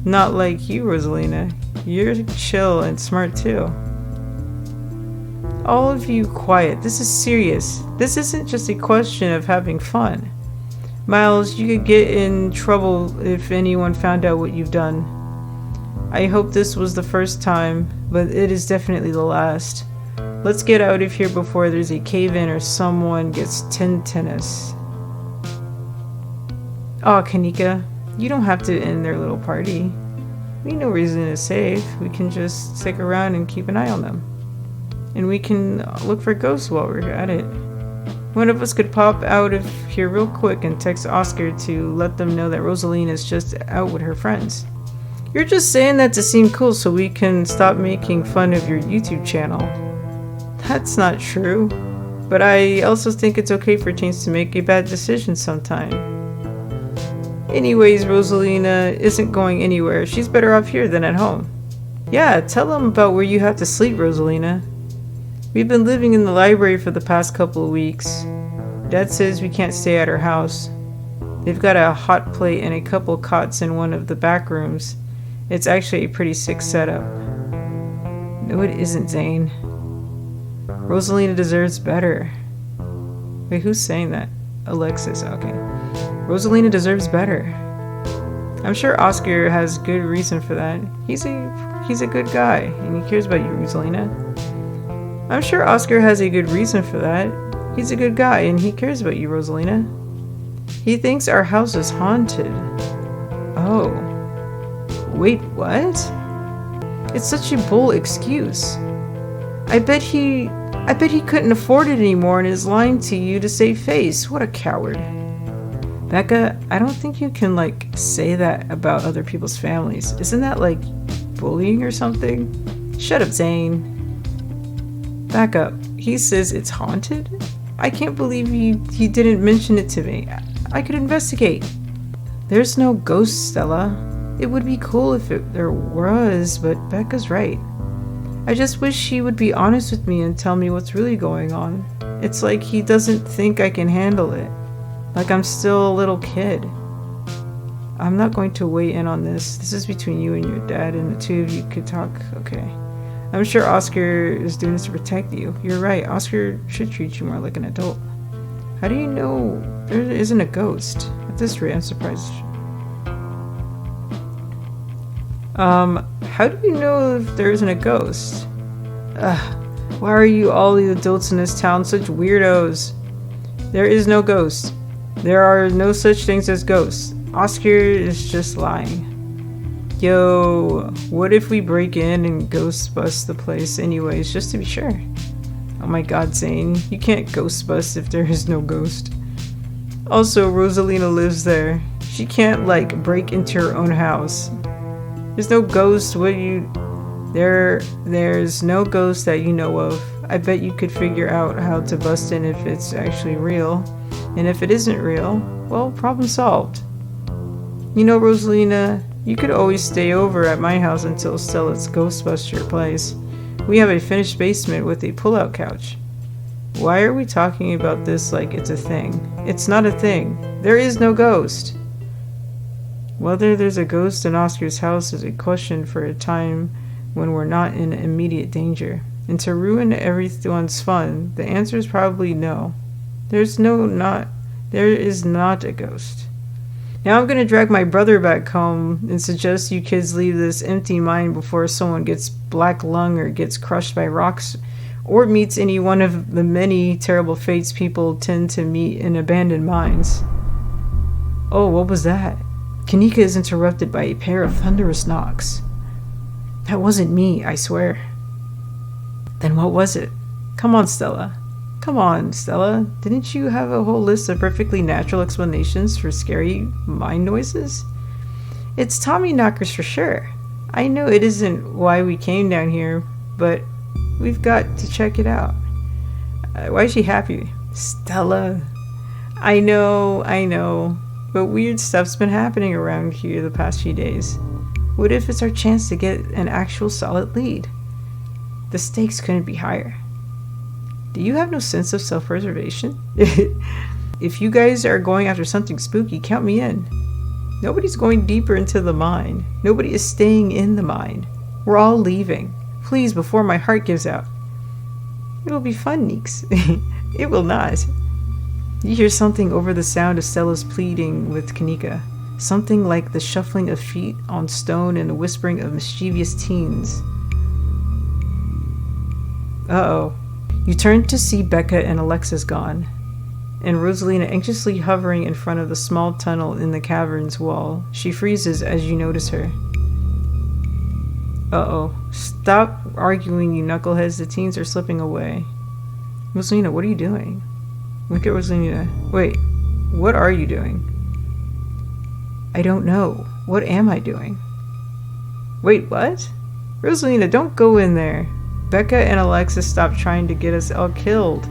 Not like you, Rosalina. You're chill and smart too. All of you quiet. This is serious. This isn't just a question of having fun. Miles, you could get in trouble if anyone found out what you've done. I hope this was the first time, but it is definitely the last. Let's get out of here before there's a cave-in or someone gets tinnitus. Aw, Kanika, you don't have to end their little party. We know reason is safe. We can just stick around and keep an eye on them. And we can look for ghosts while we're at it. One of us could pop out of here real quick and text Oscar to let them know that Rosaline is just out with her friends. You're just saying that to seem cool so we can stop making fun of your YouTube channel. That's not true. But I also think it's okay for teens to make a bad decision sometime. Anyways, Rosalina isn't going anywhere. She's better off here than at home. Yeah, tell them about where you have to sleep, Rosalina. We've been living in the library for the past couple of weeks. Dad says we can't stay at our house. They've got a hot plate and a couple cots in one of the back rooms. It's actually a pretty sick setup. No, it isn't, Zane. Rosalina deserves better. Wait, who's saying that? Alexis, okay. Rosalina deserves better. I'm sure Oscar has good reason for that. He's a good guy, and he cares about you, Rosalina. I'm sure Oscar has a good reason for that. He's a good guy, and he cares about you, Rosalina. He thinks our house is haunted. Oh. Wait, what? It's such a bull excuse. I bet he couldn't afford it anymore and is lying to you to save face. What a coward. Becca, I don't think you can, say that about other people's families. Isn't that, bullying or something? Shut up, Zane. Back up. He says it's haunted? I can't believe he didn't mention it to me. I could investigate. There's no ghost, Stella. It would be cool if there was, but Becca's right. I just wish he would be honest with me and tell me what's really going on. It's like he doesn't think I can handle it. Like I'm still a little kid. I'm not going to weigh in on this. This is between you and your dad, and the two of you could talk. Okay. I'm sure Oscar is doing this to protect you. You're right. Oscar should treat you more like an adult. How do you know there isn't a ghost? At this rate, I'm surprised. How do you know if there isn't a ghost? Why are you all the adults in this town such weirdos? There is no ghost. There are no such things as ghosts. Oscar is just lying. Yo, what if we break in and ghost bust the place anyways, just to be sure? Oh my god, Zane, you can't ghost bust if there is no ghost. Also, Rosalina lives there. She can't, like, break into her own house. There's no ghost, there's no ghost that you know of. I bet you could figure out how to bust in if it's actually real. And if it isn't real, well, problem solved. You know, Rosalina, you could always stay over at my house until Stella's Ghostbuster plays. We have a finished basement with a pull-out couch. Why are we talking about this like it's a thing? It's not a thing. There is no ghost. Whether there's a ghost in Oscar's house is a question for a time when we're not in immediate danger. And to ruin everyone's fun, the answer is probably no. There is not a ghost. Now I'm gonna drag my brother back home and suggest you kids leave this empty mine before someone gets black lung or gets crushed by rocks or meets any one of the many terrible fates people tend to meet in abandoned mines. Oh, what was that? Kanika is interrupted by a pair of thunderous knocks. That wasn't me, I swear. Then what was it? Come on, Stella. Come on, Stella. Didn't you have a whole list of perfectly natural explanations for scary mine noises? It's Tommy knockers for sure. I know it isn't why we came down here, but we've got to check it out. Why is she happy? Stella. I know. But weird stuff's been happening around here the past few days. What if it's our chance to get an actual solid lead? The stakes couldn't be higher. Do you have no sense of self-preservation? If you guys are going after something spooky, count me in. Nobody's going deeper into the mine. Nobody is staying in the mine. We're all leaving. Please, before my heart gives out. It'll be fun, Neeks. It will not. You hear something over the sound of Stella's pleading with Kanika. Something like the shuffling of feet on stone and the whispering of mischievous teens. Uh-oh. You turn to see Becca and Alexis gone, and Rosalina anxiously hovering in front of the small tunnel in the cavern's wall. She freezes as you notice her. Uh-oh. Stop arguing, you knuckleheads. The teens are slipping away. Rosalina, what are you doing? Look at Rosalina. Wait, what are you doing? I don't know. What am I doing? Wait, what? Rosalina, don't go in there. Becca and Alexis stopped trying to get us all killed.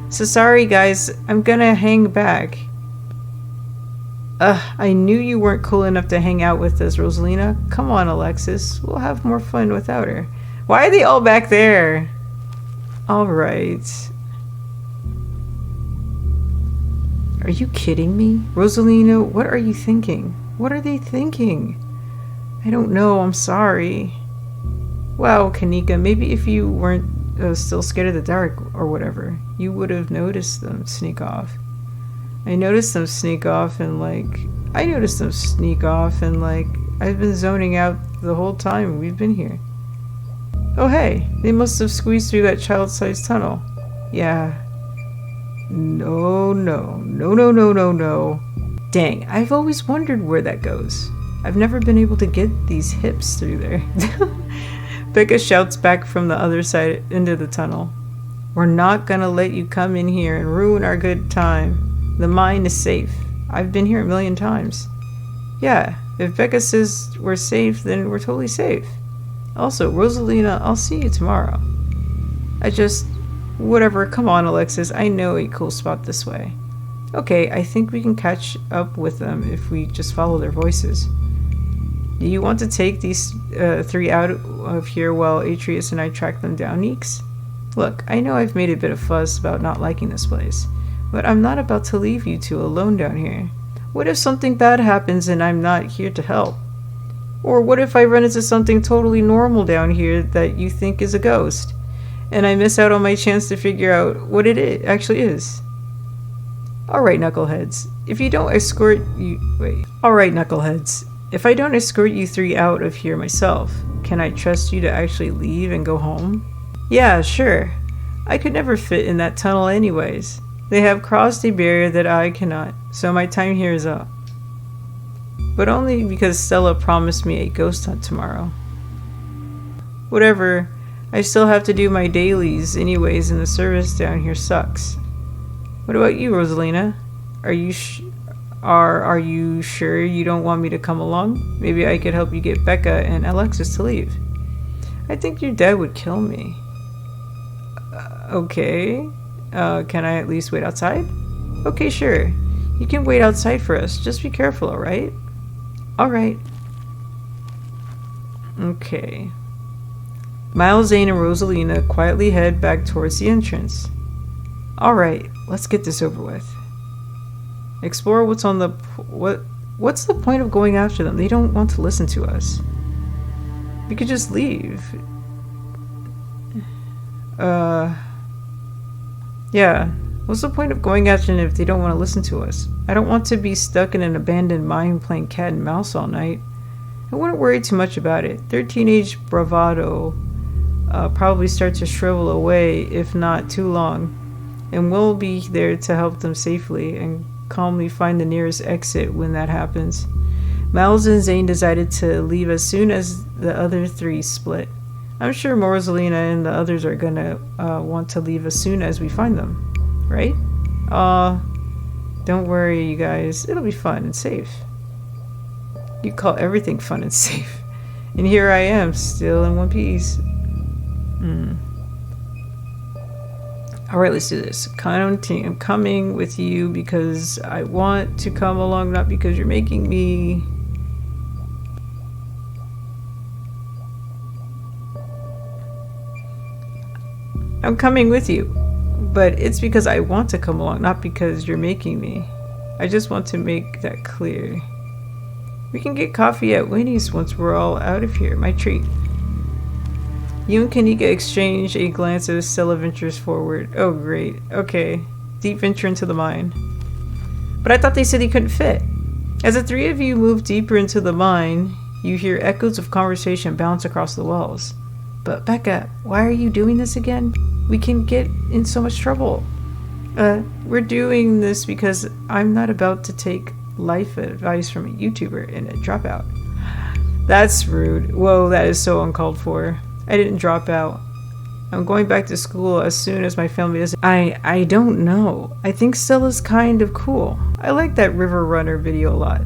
So sorry, guys. I'm gonna hang back. I knew you weren't cool enough to hang out with us, Rosalina. Come on, Alexis. We'll have more fun without her. Why are they all back there? Alright. Are you kidding me? Rosalina, what are you thinking? What are they thinking? I don't know, I'm sorry. Wow, Kanika, maybe if you weren't still scared of the dark or whatever, you would have noticed them sneak off. I noticed them sneak off and I've been zoning out the whole time we've been here. Oh hey, they must have squeezed through that child-sized tunnel. Yeah. No. Dang, I've always wondered where that goes. I've never been able to get these hips through there. Becca shouts back from the other side into the tunnel. We're not gonna let you come in here and ruin our good time. The mine is safe. I've been here 1,000,000 times. Yeah, if Becca says we're safe, then we're totally safe. Also, Rosalina, I'll see you tomorrow. Whatever, come on, Alexis. I know a cool spot this way. Okay, I think we can catch up with them if we just follow their voices. Do you want to take these 3 out of here while Atreus and I track them down, Neeks? Look, I know I've made a bit of fuss about not liking this place, but I'm not about to leave you two alone down here. What if something bad happens and I'm not here to help? Or what if I run into something totally normal down here that you think is a ghost, and I miss out on my chance to figure out what it actually is? Alright, knuckleheads. If I don't escort you 3 out of here myself, can I trust you to actually leave and go home? Yeah, sure. I could never fit in that tunnel anyways. They have crossed a barrier that I cannot, so my time here is up. But only because Stella promised me a ghost hunt tomorrow. Whatever, I still have to do my dailies anyways, and the service down here sucks. What about you, Rosalina? Are you sure you don't want me to come along? Maybe I could help you get Becca and Alexis to leave. I think your dad would kill me. Okay. Can I at least wait outside? Okay, sure. You can wait outside for us. Just be careful, alright? Alright. Okay. Miles, Zane, and Rosalina quietly head back towards the entrance. Alright, let's get this over with. Explore what's on the... What's the point of going after them? They don't want to listen to us. We could just leave. Yeah. What's the point of going after them if they don't want to listen to us? I don't want to be stuck in an abandoned mine playing cat and mouse all night. I wouldn't worry too much about it. Their teenage bravado probably start to shrivel away if not too long. And we'll be there to help them safely and calmly find the nearest exit when that happens. Miles and Zane decided to leave as soon as the other 3 split. I'm sure Rosalina and the others are gonna want to leave as soon as we find them. Right? Don't worry, you guys. It'll be fun and safe. You call everything fun and safe. And here I am, still in one piece. Alright, let's do this. I'm coming with you because I want to come along, not because you're making me. I'm coming with you, but it's because I want to come along, not because you're making me. I just want to make that clear. We can get coffee at Winnie's once we're all out of here. My treat. You and Kanika exchange a glance as Stella ventures forward. Oh, great. Okay. Deep venture into the mine. But I thought they said he couldn't fit. As the 3 of you move deeper into the mine, you hear echoes of conversation bounce across the walls. But Becca, why are you doing this again? We can get in so much trouble. We're doing this because I'm not about to take life advice from a YouTuber and a dropout. That's rude. Whoa, that is so uncalled for. I didn't drop out. I'm going back to school as soon as my family does. I don't know. I think Stella's kind of cool. I like that River Runner video a lot.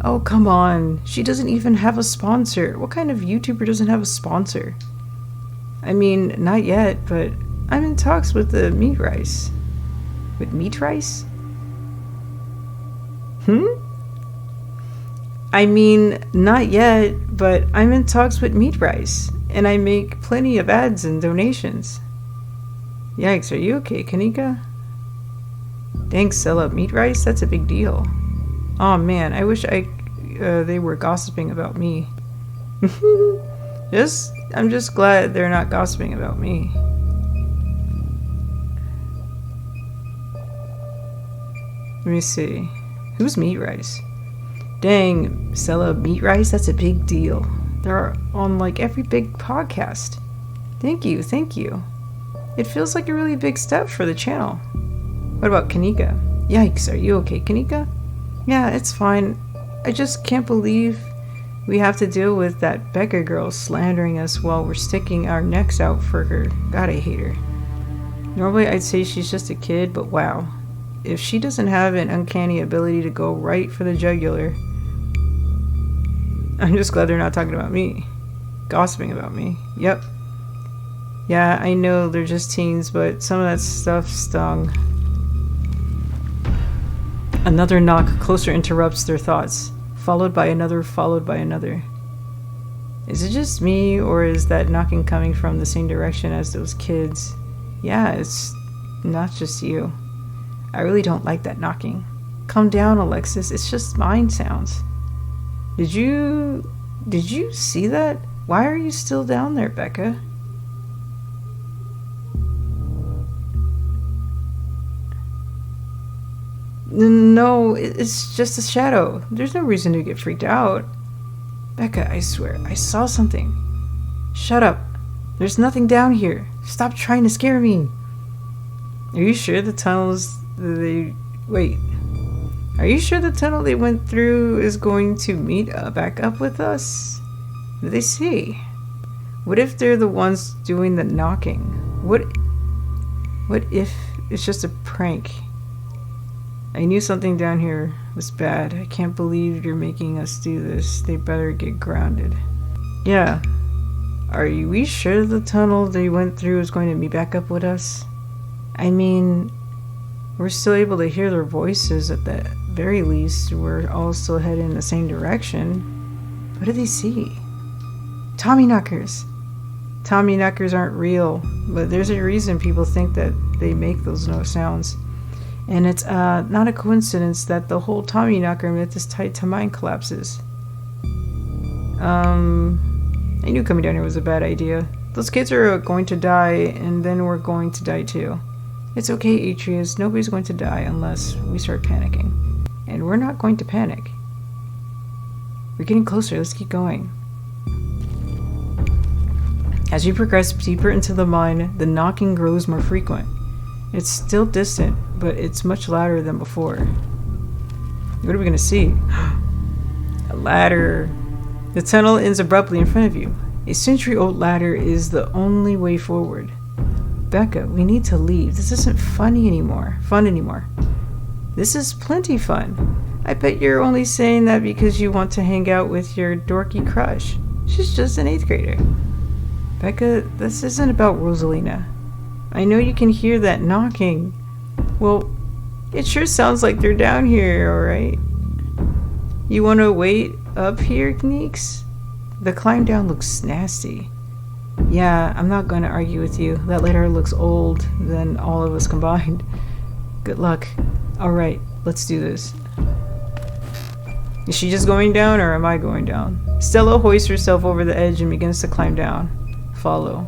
Oh, come on. She doesn't even have a sponsor. What kind of YouTuber doesn't have a sponsor? I mean, not yet, but I'm in talks with the meat rice. With meat rice? I mean, not yet, but I'm in talks with meat rice, and I make plenty of ads and donations. Yikes, are you okay, Kanika? Thanks, Stella. Meat rice? That's a big deal. Oh man, I wish they were gossiping about me. I'm just glad they're not gossiping about me. Let me see. Who's meat rice? Dang, Stella, meat rice? That's a big deal. They're on like every big podcast. Thank you. It feels like a really big step for the channel. What about Kanika? Yikes, are you okay, Kanika? Yeah, it's fine. I just can't believe we have to deal with that Becca girl slandering us while we're sticking our necks out for her. God, I hate her. Normally I'd say she's just a kid, but wow. If she doesn't have an uncanny ability to go right for the jugular. I'm just glad they're not talking about me. Gossiping about me. Yep. Yeah, I know they're just teens, but some of that stuff stung. Another knock closer interrupts their thoughts. followed by another, followed by another. Is it just me, or is that knocking coming from the same direction as those kids? Yeah, it's not just you. I really don't like that knocking. Calm down, Alexis. It's just mine sounds. Did you see that? Why are you still down there, Becca? No, it's just a shadow. There's no reason to get freaked out. Becca, I swear, I saw something. Shut up. There's nothing down here. Stop trying to scare me. Are you sure the tunnels Wait. Are you sure the tunnel they went through is going to meet back up with us? What do they see? What if they're the ones doing the knocking? What if it's just a prank? I knew something down here was bad. I can't believe you're making us do this. They better get grounded. Yeah. Are we sure the tunnel they went through is going to meet back up with us? I mean, we're still able to hear their voices at the very least. We're all still heading in the same direction. What do they see? Tommy knockers. Tommy knockers aren't real, but there's a reason people think that they make those no sounds. And it's not a coincidence that the whole Tommy knocker myth is tied to mind collapses. I knew coming down here was a bad idea. Those kids are going to die, and then we're going to die too. It's okay, Atreus. Nobody's going to die unless we start panicking. And we're not going to panic. We're getting closer. Let's keep going. As you progress deeper into the mine, the knocking grows more frequent. It's still distant, but it's much louder than before. What are we gonna see? A ladder. The tunnel ends abruptly in front of you. A century-old ladder is the only way forward. Becca, we need to leave. This isn't fun anymore. This is plenty fun. I bet you're only saying that because you want to hang out with your dorky crush. She's just an 8th grader. Becca, this isn't about Rosalina. I know you can hear that knocking. Well, it sure sounds like they're down here, alright? You want to wait up here, Kneeks? The climb down looks nasty. Yeah, I'm not going to argue with you. That ladder looks old than all of us combined. Good luck. Alright, let's do this. Is she just going down, or am I going down? Stella hoists herself over the edge and begins to climb down. Follow.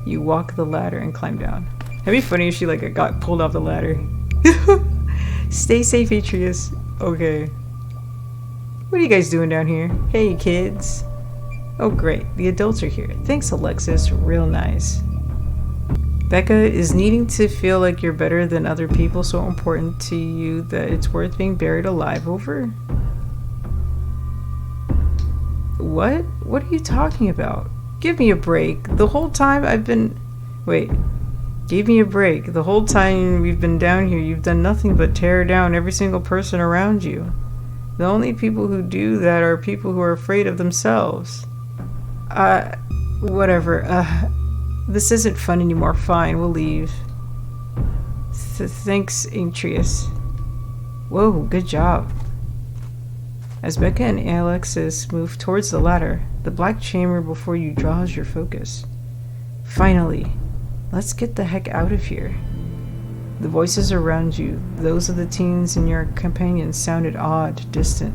You walk the ladder and climb down. It'd be funny if she got pulled off the ladder. Stay safe, Atreus. Okay. What are you guys doing down here? Hey, kids. Oh, great. The adults are here. Thanks, Alexis. Real nice. Becca, is needing to feel like you're better than other people so important to you that it's worth being buried alive over? What? What are you talking about? Give me a break. The whole time I've been... Wait. Give me a break. The whole time we've been down here, you've done nothing but tear down every single person around you. The only people who do that are people who are afraid of themselves. Whatever. This isn't fun anymore. Fine, we'll leave. Thanks, Atreus. Whoa, good job. As Becca and Alexis move towards the ladder, the black chamber before you draws your focus. Finally, let's get the heck out of here. The voices around you, those of the teens and your companions, sounded odd, distant.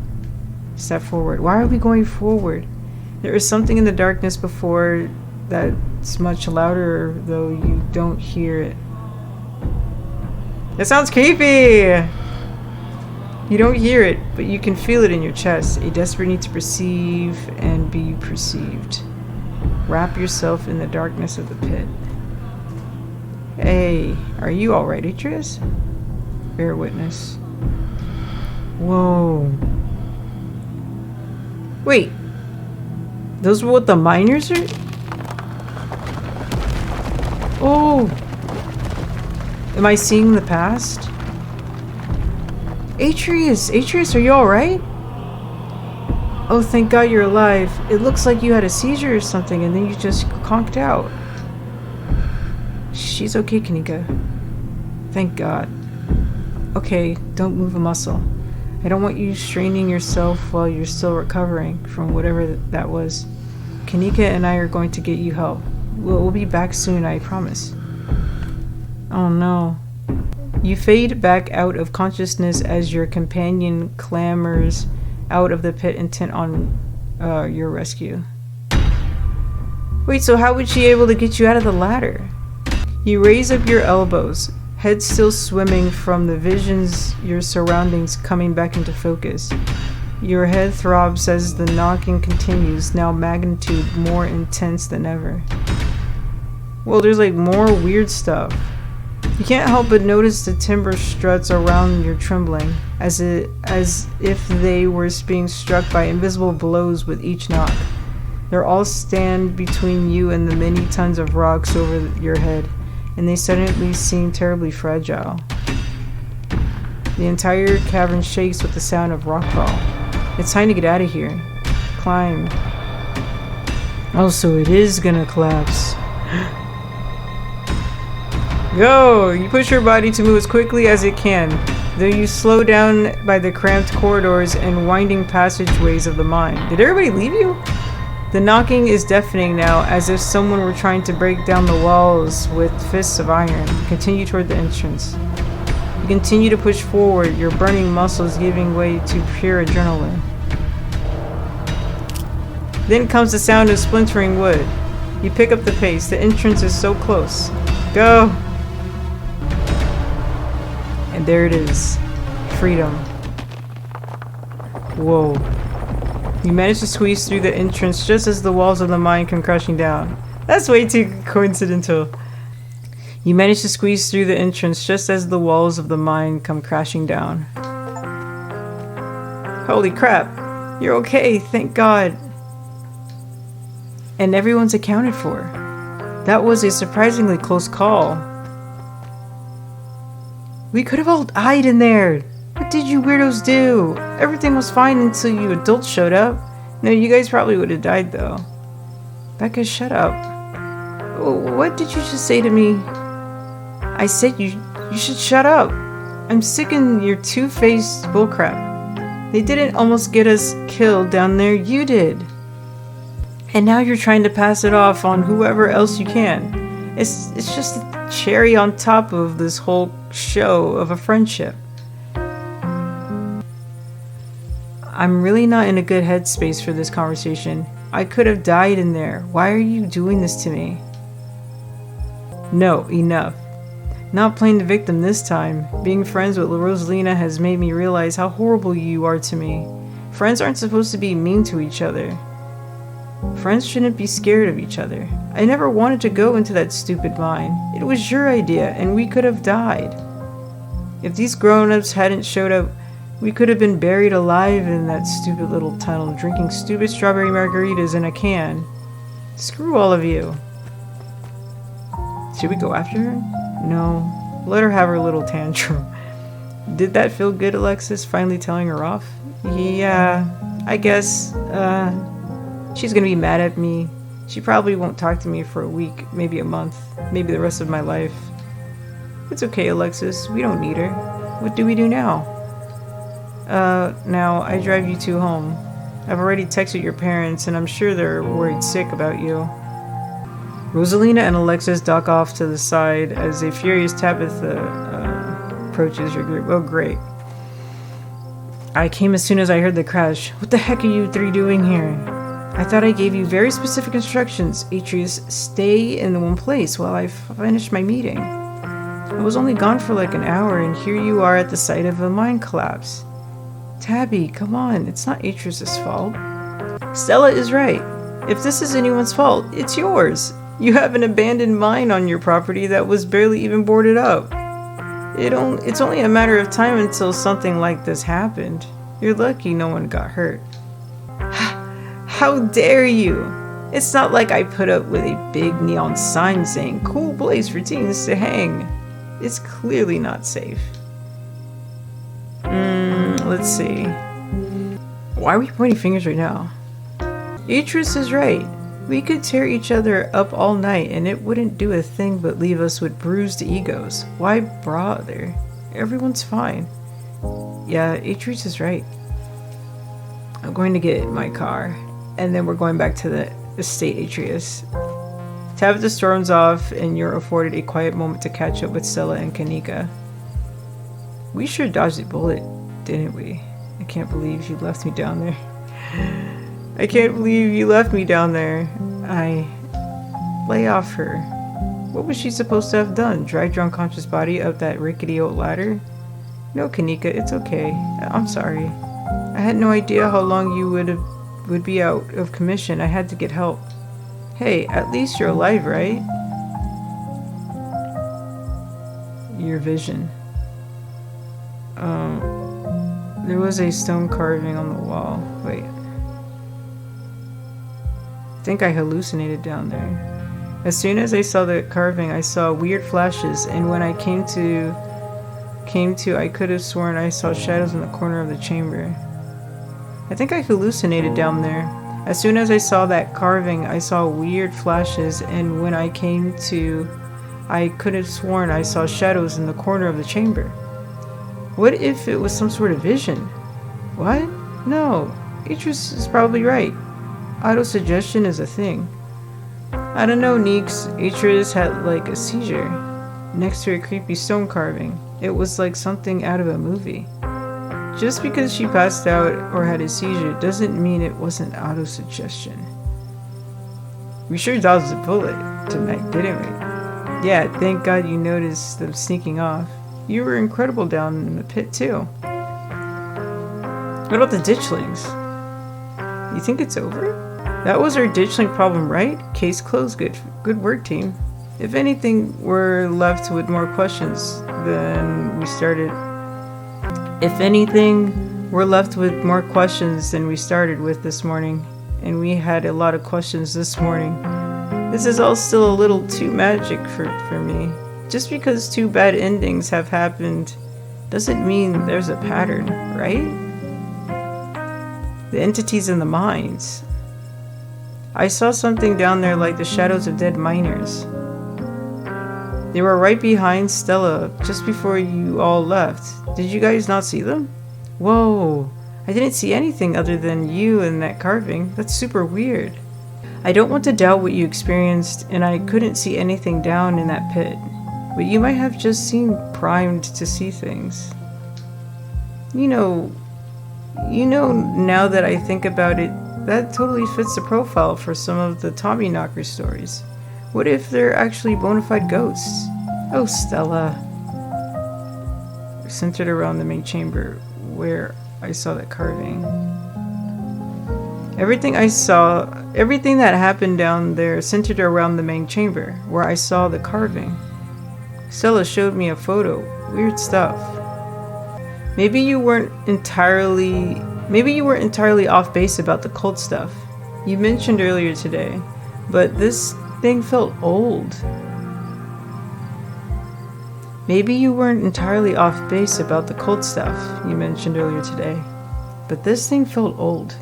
Step forward. Why are we going forward? There is something in the darkness before that's much louder, though you don't hear it. That sounds creepy! You don't hear it, but you can feel it in your chest. A desperate need to perceive and be perceived. Wrap yourself in the darkness of the pit. Hey, are you alright, Atreus? Bear witness. Whoa. Wait. Those were what the miners are? Oh. Am I seeing the past? Atreus, are you alright? Oh, thank God you're alive. It looks like you had a seizure or something and then you just conked out. She's okay, Kanika. Thank God. Okay, don't move a muscle. I don't want you straining yourself while you're still recovering from whatever that was. Kanika and I are going to get you help. We'll be back soon, I promise. Oh no. You fade back out of consciousness as your companion clambers out of the pit intent on your rescue. Wait, so how was she able to get you out of the ladder? You raise up your elbows, head still swimming from the visions, your surroundings coming back into focus. Your head throbs as the knocking continues, now magnitude more intense than ever. Well, there's like more weird stuff. You can't help but notice the timber struts around your trembling, as if they were being struck by invisible blows with each knock. They all stand between you and the many tons of rocks over your head, and they suddenly seem terribly fragile. The entire cavern shakes with the sound of rockfall. It's time to get out of here. Climb. Oh, so it is gonna collapse. Go! You push your body to move as quickly as it can, though you slow down by the cramped corridors and winding passageways of the mine. Did everybody leave you? The knocking is deafening now, as if someone were trying to break down the walls with fists of iron. Continue toward the entrance. You continue to push forward, your burning muscles giving way to pure adrenaline. Then comes the sound of splintering wood. You pick up the pace. The entrance is so close. Go! And there it is. Freedom. Whoa. You manage to squeeze through the entrance just as the walls of the mine come crashing down. That's way too coincidental. You manage to squeeze through the entrance just as the walls of the mine come crashing down. Holy crap. You're okay, thank God. And everyone's accounted for. That was a surprisingly close call. We could have all died in there. What did you weirdos do? Everything was fine until you adults showed up. No, you guys probably would have died though. Becca, shut up. What did you just say to me? I said you should shut up. I'm sick of your two-faced bullcrap. They didn't almost get us killed down there, you did. And now you're trying to pass it off on whoever else you can. It's just a cherry on top of this whole show of a friendship. I'm really not in a good headspace for this conversation. I could have died in there. Why are you doing this to me? No, enough. Not playing the victim this time. Being friends with Rosalina has made me realize how horrible you are to me. Friends aren't supposed to be mean to each other. Friends shouldn't be scared of each other. I never wanted to go into that stupid mine. It was your idea, and we could have died. If these grown-ups hadn't showed up, we could have been buried alive in that stupid little tunnel, drinking stupid strawberry margaritas in a can. Screw all of you. Should we go after her? No. Let her have her little tantrum. Did that feel good, Alexis, finally telling her off? Yeah, I guess, she's gonna be mad at me. She probably won't talk to me for a week, maybe a month, maybe the rest of my life. It's okay, Alexis. We don't need her. What do we do now? Now, I drive you two home. I've already texted your parents, and I'm sure they're worried sick about you. Rosalina and Alexis dock off to the side as a furious Tabitha approaches your group. Oh, great. I came as soon as I heard the crash. What the heck are you three doing here? I thought I gave you very specific instructions. Atreus, stay in one place while I finish my meeting. I was only gone for like an hour, and here you are at the site of a mine collapse. Tabby, come on, it's not Atreus' fault. Stella is right. If this is anyone's fault, it's yours. You have an abandoned mine on your property that was barely even boarded up. It's only a matter of time until something like this happened. You're lucky no one got hurt. How dare you? It's not like I put up with a big neon sign saying cool place for teens to hang. It's clearly not safe. Let's see. Why are we pointing fingers right now? Atreus is right. We could tear each other up all night and it wouldn't do a thing but leave us with bruised egos. Why bother? Everyone's fine. Yeah, Atreus is right. I'm going to get my car, and then we're going back to the estate, Atreus. Tabitha storms off, and you're afforded a quiet moment to catch up with Stella and Kanika. We sure dodged a bullet, didn't we? I can't believe you left me down there. I can't believe you left me down there. Lay off her. What was she supposed to have done? Drag your unconscious body up that rickety old ladder? No, Kanika, it's okay. I'm sorry. I had no idea how long you would be out of commission. I had to get help. Hey, at least you're alive, right? Your vision. There was a stone carving on the wall. Wait. I think I hallucinated down there. As soon as I saw the carving, I saw weird flashes, and when I came to, I could have sworn I saw shadows in the corner of the chamber. I think I hallucinated down there. As soon as I saw that carving, I saw weird flashes, and when I came to, I could have sworn I saw shadows in the corner of the chamber. What if it was some sort of vision? What? No. Atreus is probably right. Autosuggestion is a thing. I don't know, Neeks. Atreus had like a seizure next to a creepy stone carving. It was like something out of a movie. Just because she passed out or had a seizure doesn't mean it wasn't autosuggestion. We sure dodged a bullet tonight, didn't we? Yeah, thank God you noticed them sneaking off. You were incredible down in the pit too. What about the ditchlings? You think it's over? That was our ditchling problem, right? Case closed. Good work, team. If anything, we're left with more questions than we started. If anything, we're left with more questions than we started with this morning. And we had a lot of questions this morning. This is all still a little too magic for me. Just because two bad endings have happened doesn't mean there's a pattern, right? The entities in the mines. I saw something down there like the shadows of dead miners. They were right behind Stella just before you all left. Did you guys not see them? Whoa, I didn't see anything other than you and that carving. That's super weird. I don't want to doubt what you experienced, and I couldn't see anything down in that pit. But you might have just seemed primed to see things. You know, now that I think about it, that totally fits the profile for some of the Tommyknocker stories. What if they're actually bona fide ghosts? Oh, Stella. Centered around the main chamber where I saw that carving. Everything that happened down there centered around the main chamber where I saw the carving. Stella showed me a photo. Weird stuff. Maybe you weren't entirely off base about the cult stuff you mentioned earlier today, but this thing felt old. Maybe you weren't entirely off base about the cult stuff you mentioned earlier today, but this thing felt old.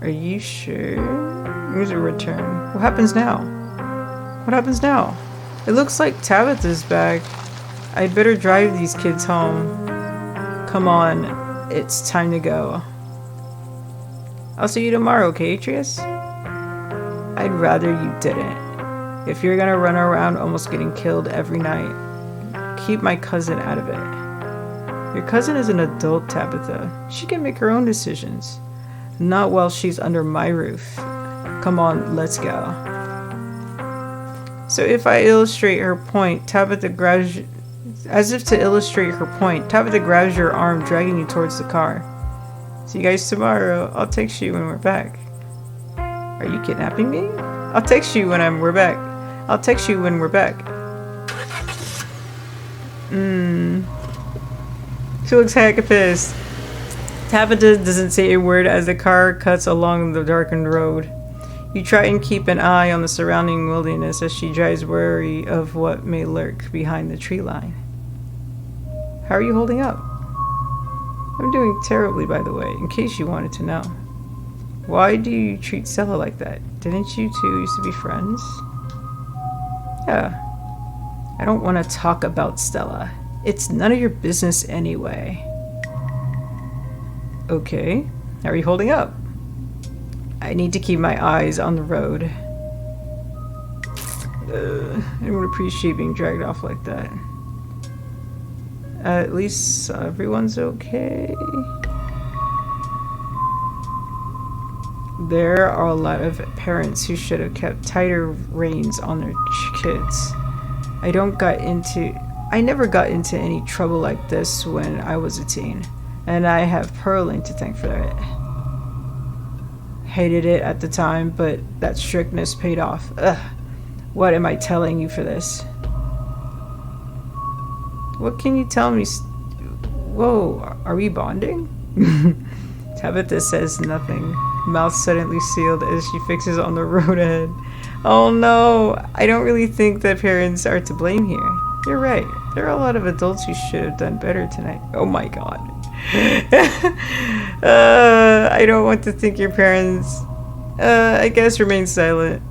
Are you sure? Here's a return. What happens now? What happens now? It looks like Tabitha's back. I'd better drive these kids home. Come on, it's time to go. I'll see you tomorrow, okay, Atreus? I'd rather you didn't. If you're gonna run around almost getting killed every night, keep my cousin out of it. Your cousin is an adult, Tabitha. She can make her own decisions. Not while she's under my roof. Come on, let's go. So if I illustrate her point, Tabitha grabs... As if to illustrate her point, Tabitha grabs your arm, dragging you towards the car. See you guys tomorrow. I'll text you when we're back. Are you kidnapping me? I'll text you when we're back. I'll text you when we're back. She looks hecka pissed. Tabitha doesn't say a word as the car cuts along the darkened road. You try and keep an eye on the surrounding wilderness as she drives, wary of what may lurk behind the tree line. How are you holding up? I'm doing terribly, by the way, in case you wanted to know. Why do you treat Stella like that? Didn't you two used to be friends? Yeah. I don't want to talk about Stella. It's none of your business anyway. Okay. How are you holding up? I need to keep my eyes on the road. I don't appreciate being dragged off like that. At least everyone's okay. There are a lot of parents who should have kept tighter reins on their kids. I never got into any trouble like this when I was a teen, and I have Perlin to thank for it. Hated it at the time, but that strictness paid off. Ugh. What am I telling you for this? What can you tell me? Whoa, are we bonding? Tabitha says nothing. Mouth suddenly sealed as she fixes on the road ahead. Oh no, I don't really think that parents are to blame here. You're right. There are a lot of adults who should have done better tonight. Oh my god. I don't want to think your parents... I guess remain silent.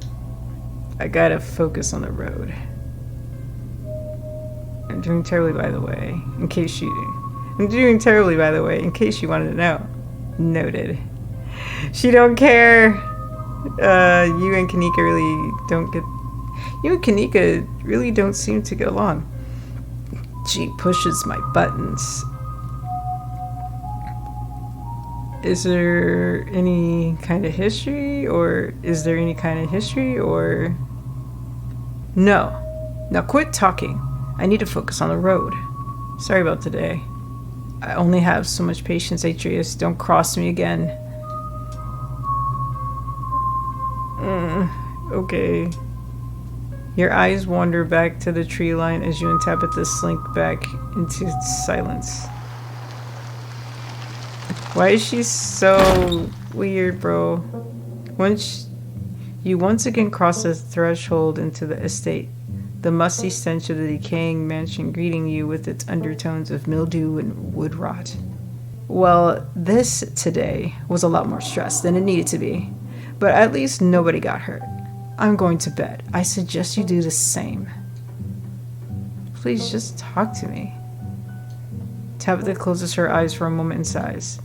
I gotta focus on the road. I'm doing terribly, by the way, in case you wanted to know. Noted. She don't care. You and Kanika really don't seem to get along. She pushes my buttons. Is there any kind of history, or No. Now quit talking. I need to focus on the road. Sorry about today. I only have so much patience, Atreus. Don't cross me again. Okay. Your eyes wander back to the tree line as you and Tabitha slink back into silence. Why is she so weird, bro? You once again cross the threshold into the estate, the musty stench of the decaying mansion greeting you with its undertones of mildew and wood rot. Well, this today was a lot more stress than it needed to be, but at least nobody got hurt. I'm going to bed. I suggest you do the same. Please just talk to me. Tabitha closes her eyes for a moment and sighs.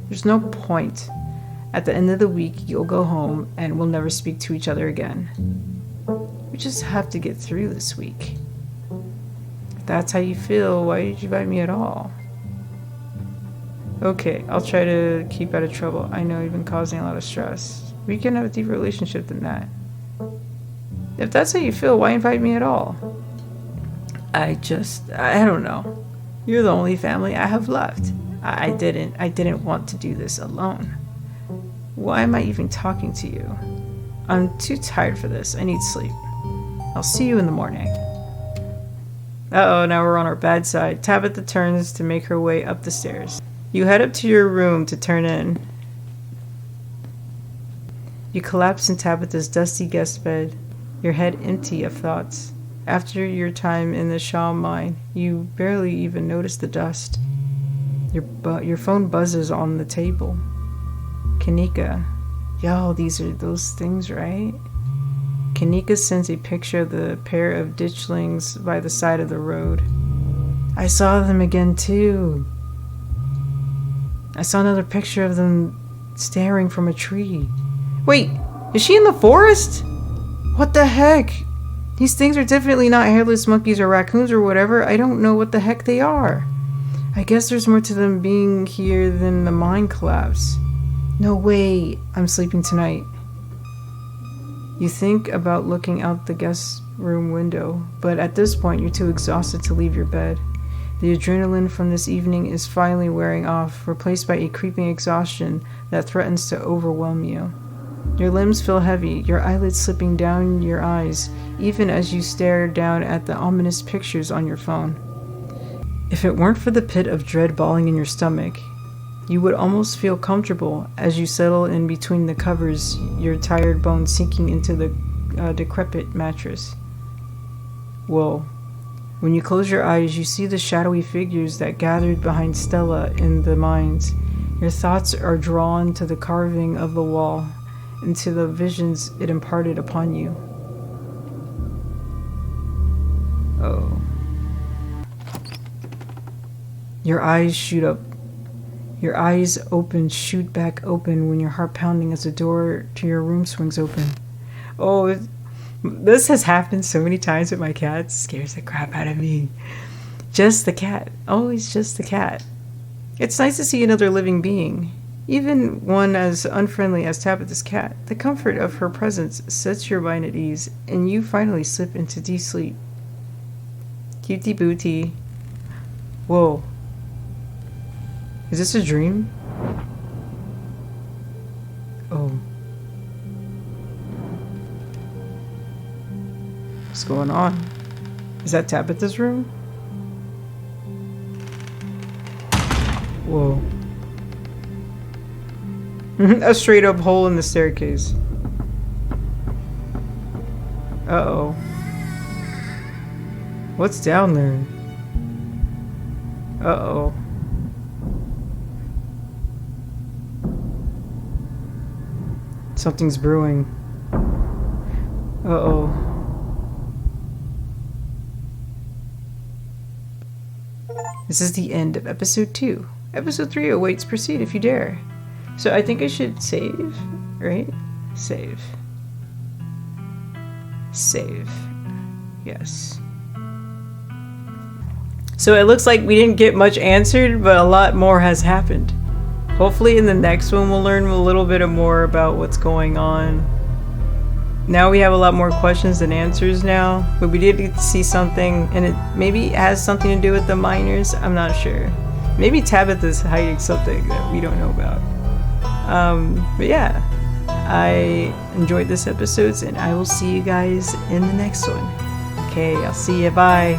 There's no point. At the end of the week, you'll go home and we'll never speak to each other again. We just have to get through this week. If that's how you feel, why did you invite me at all? Okay, I'll try to keep out of trouble. I know you've been causing a lot of stress. We can have a deeper relationship than that. If that's how you feel, why invite me at all? I don't know. You're the only family I have left. I didn't want to do this alone. Why am I even talking to you? I'm too tired for this. I need sleep. I'll see you in the morning. Uh-oh, now we're on our bad side. Tabitha turns to make her way up the stairs. You head up to your room to turn in. You collapse in Tabitha's dusty guest bed, your head empty of thoughts. After your time in the Shaw mine, you barely even notice the dust. Your phone buzzes on the table. Kanika. Yo, these are those things, right? Kanika sends a picture of the pair of ditchlings by the side of the road. I saw them again, too. I saw another picture of them staring from a tree. Wait, is she in the forest? What the heck? These things are definitely not hairless monkeys or raccoons or whatever. I don't know what the heck they are. I guess there's more to them being here than the mine collapse. No way, I'm sleeping tonight. You think about looking out the guest room window, but at this point you're too exhausted to leave your bed. The adrenaline from this evening is finally wearing off, replaced by a creeping exhaustion that threatens to overwhelm you. Your limbs feel heavy, your eyelids slipping down your eyes, even as you stare down at the ominous pictures on your phone. If it weren't for the pit of dread balling in your stomach, you would almost feel comfortable as you settle in between the covers, your tired bones sinking into the decrepit mattress. Whoa. When you close your eyes, you see the shadowy figures that gathered behind Stella in the mines. Your thoughts are drawn to the carving of the wall and to the visions it imparted upon you. Oh. Your eyes shoot up. Your eyes shoot back open when your heart pounding as the door to your room swings open. Oh, this has happened so many times with my cat. It scares the crap out of me. Just the cat. Always just the cat. It's nice to see another living being, even one as unfriendly as Tabitha's cat. The comfort of her presence sets your mind at ease, and you finally slip into deep sleep. Cutie booty. Whoa. Is this a dream? Oh. What's going on? Is that Tabitha's room? Whoa. A straight up hole in the staircase. Uh-oh. What's down there? Uh-oh. Something's brewing. Uh-oh. This is the end of episode 2. Episode 3 awaits. Proceed if you dare. So I think I should save, right? Save. Save. Yes. So it looks like we didn't get much answered, but a lot more has happened. Hopefully in the next one we'll learn a little bit more about what's going on. Now we have a lot more questions than answers now, but we did get to see something, and it maybe has something to do with the miners. I'm not sure. Maybe Tabitha's hiding something that we don't know about. But yeah, I enjoyed this episode, and I will see you guys in the next one. Okay, I'll see you. Bye.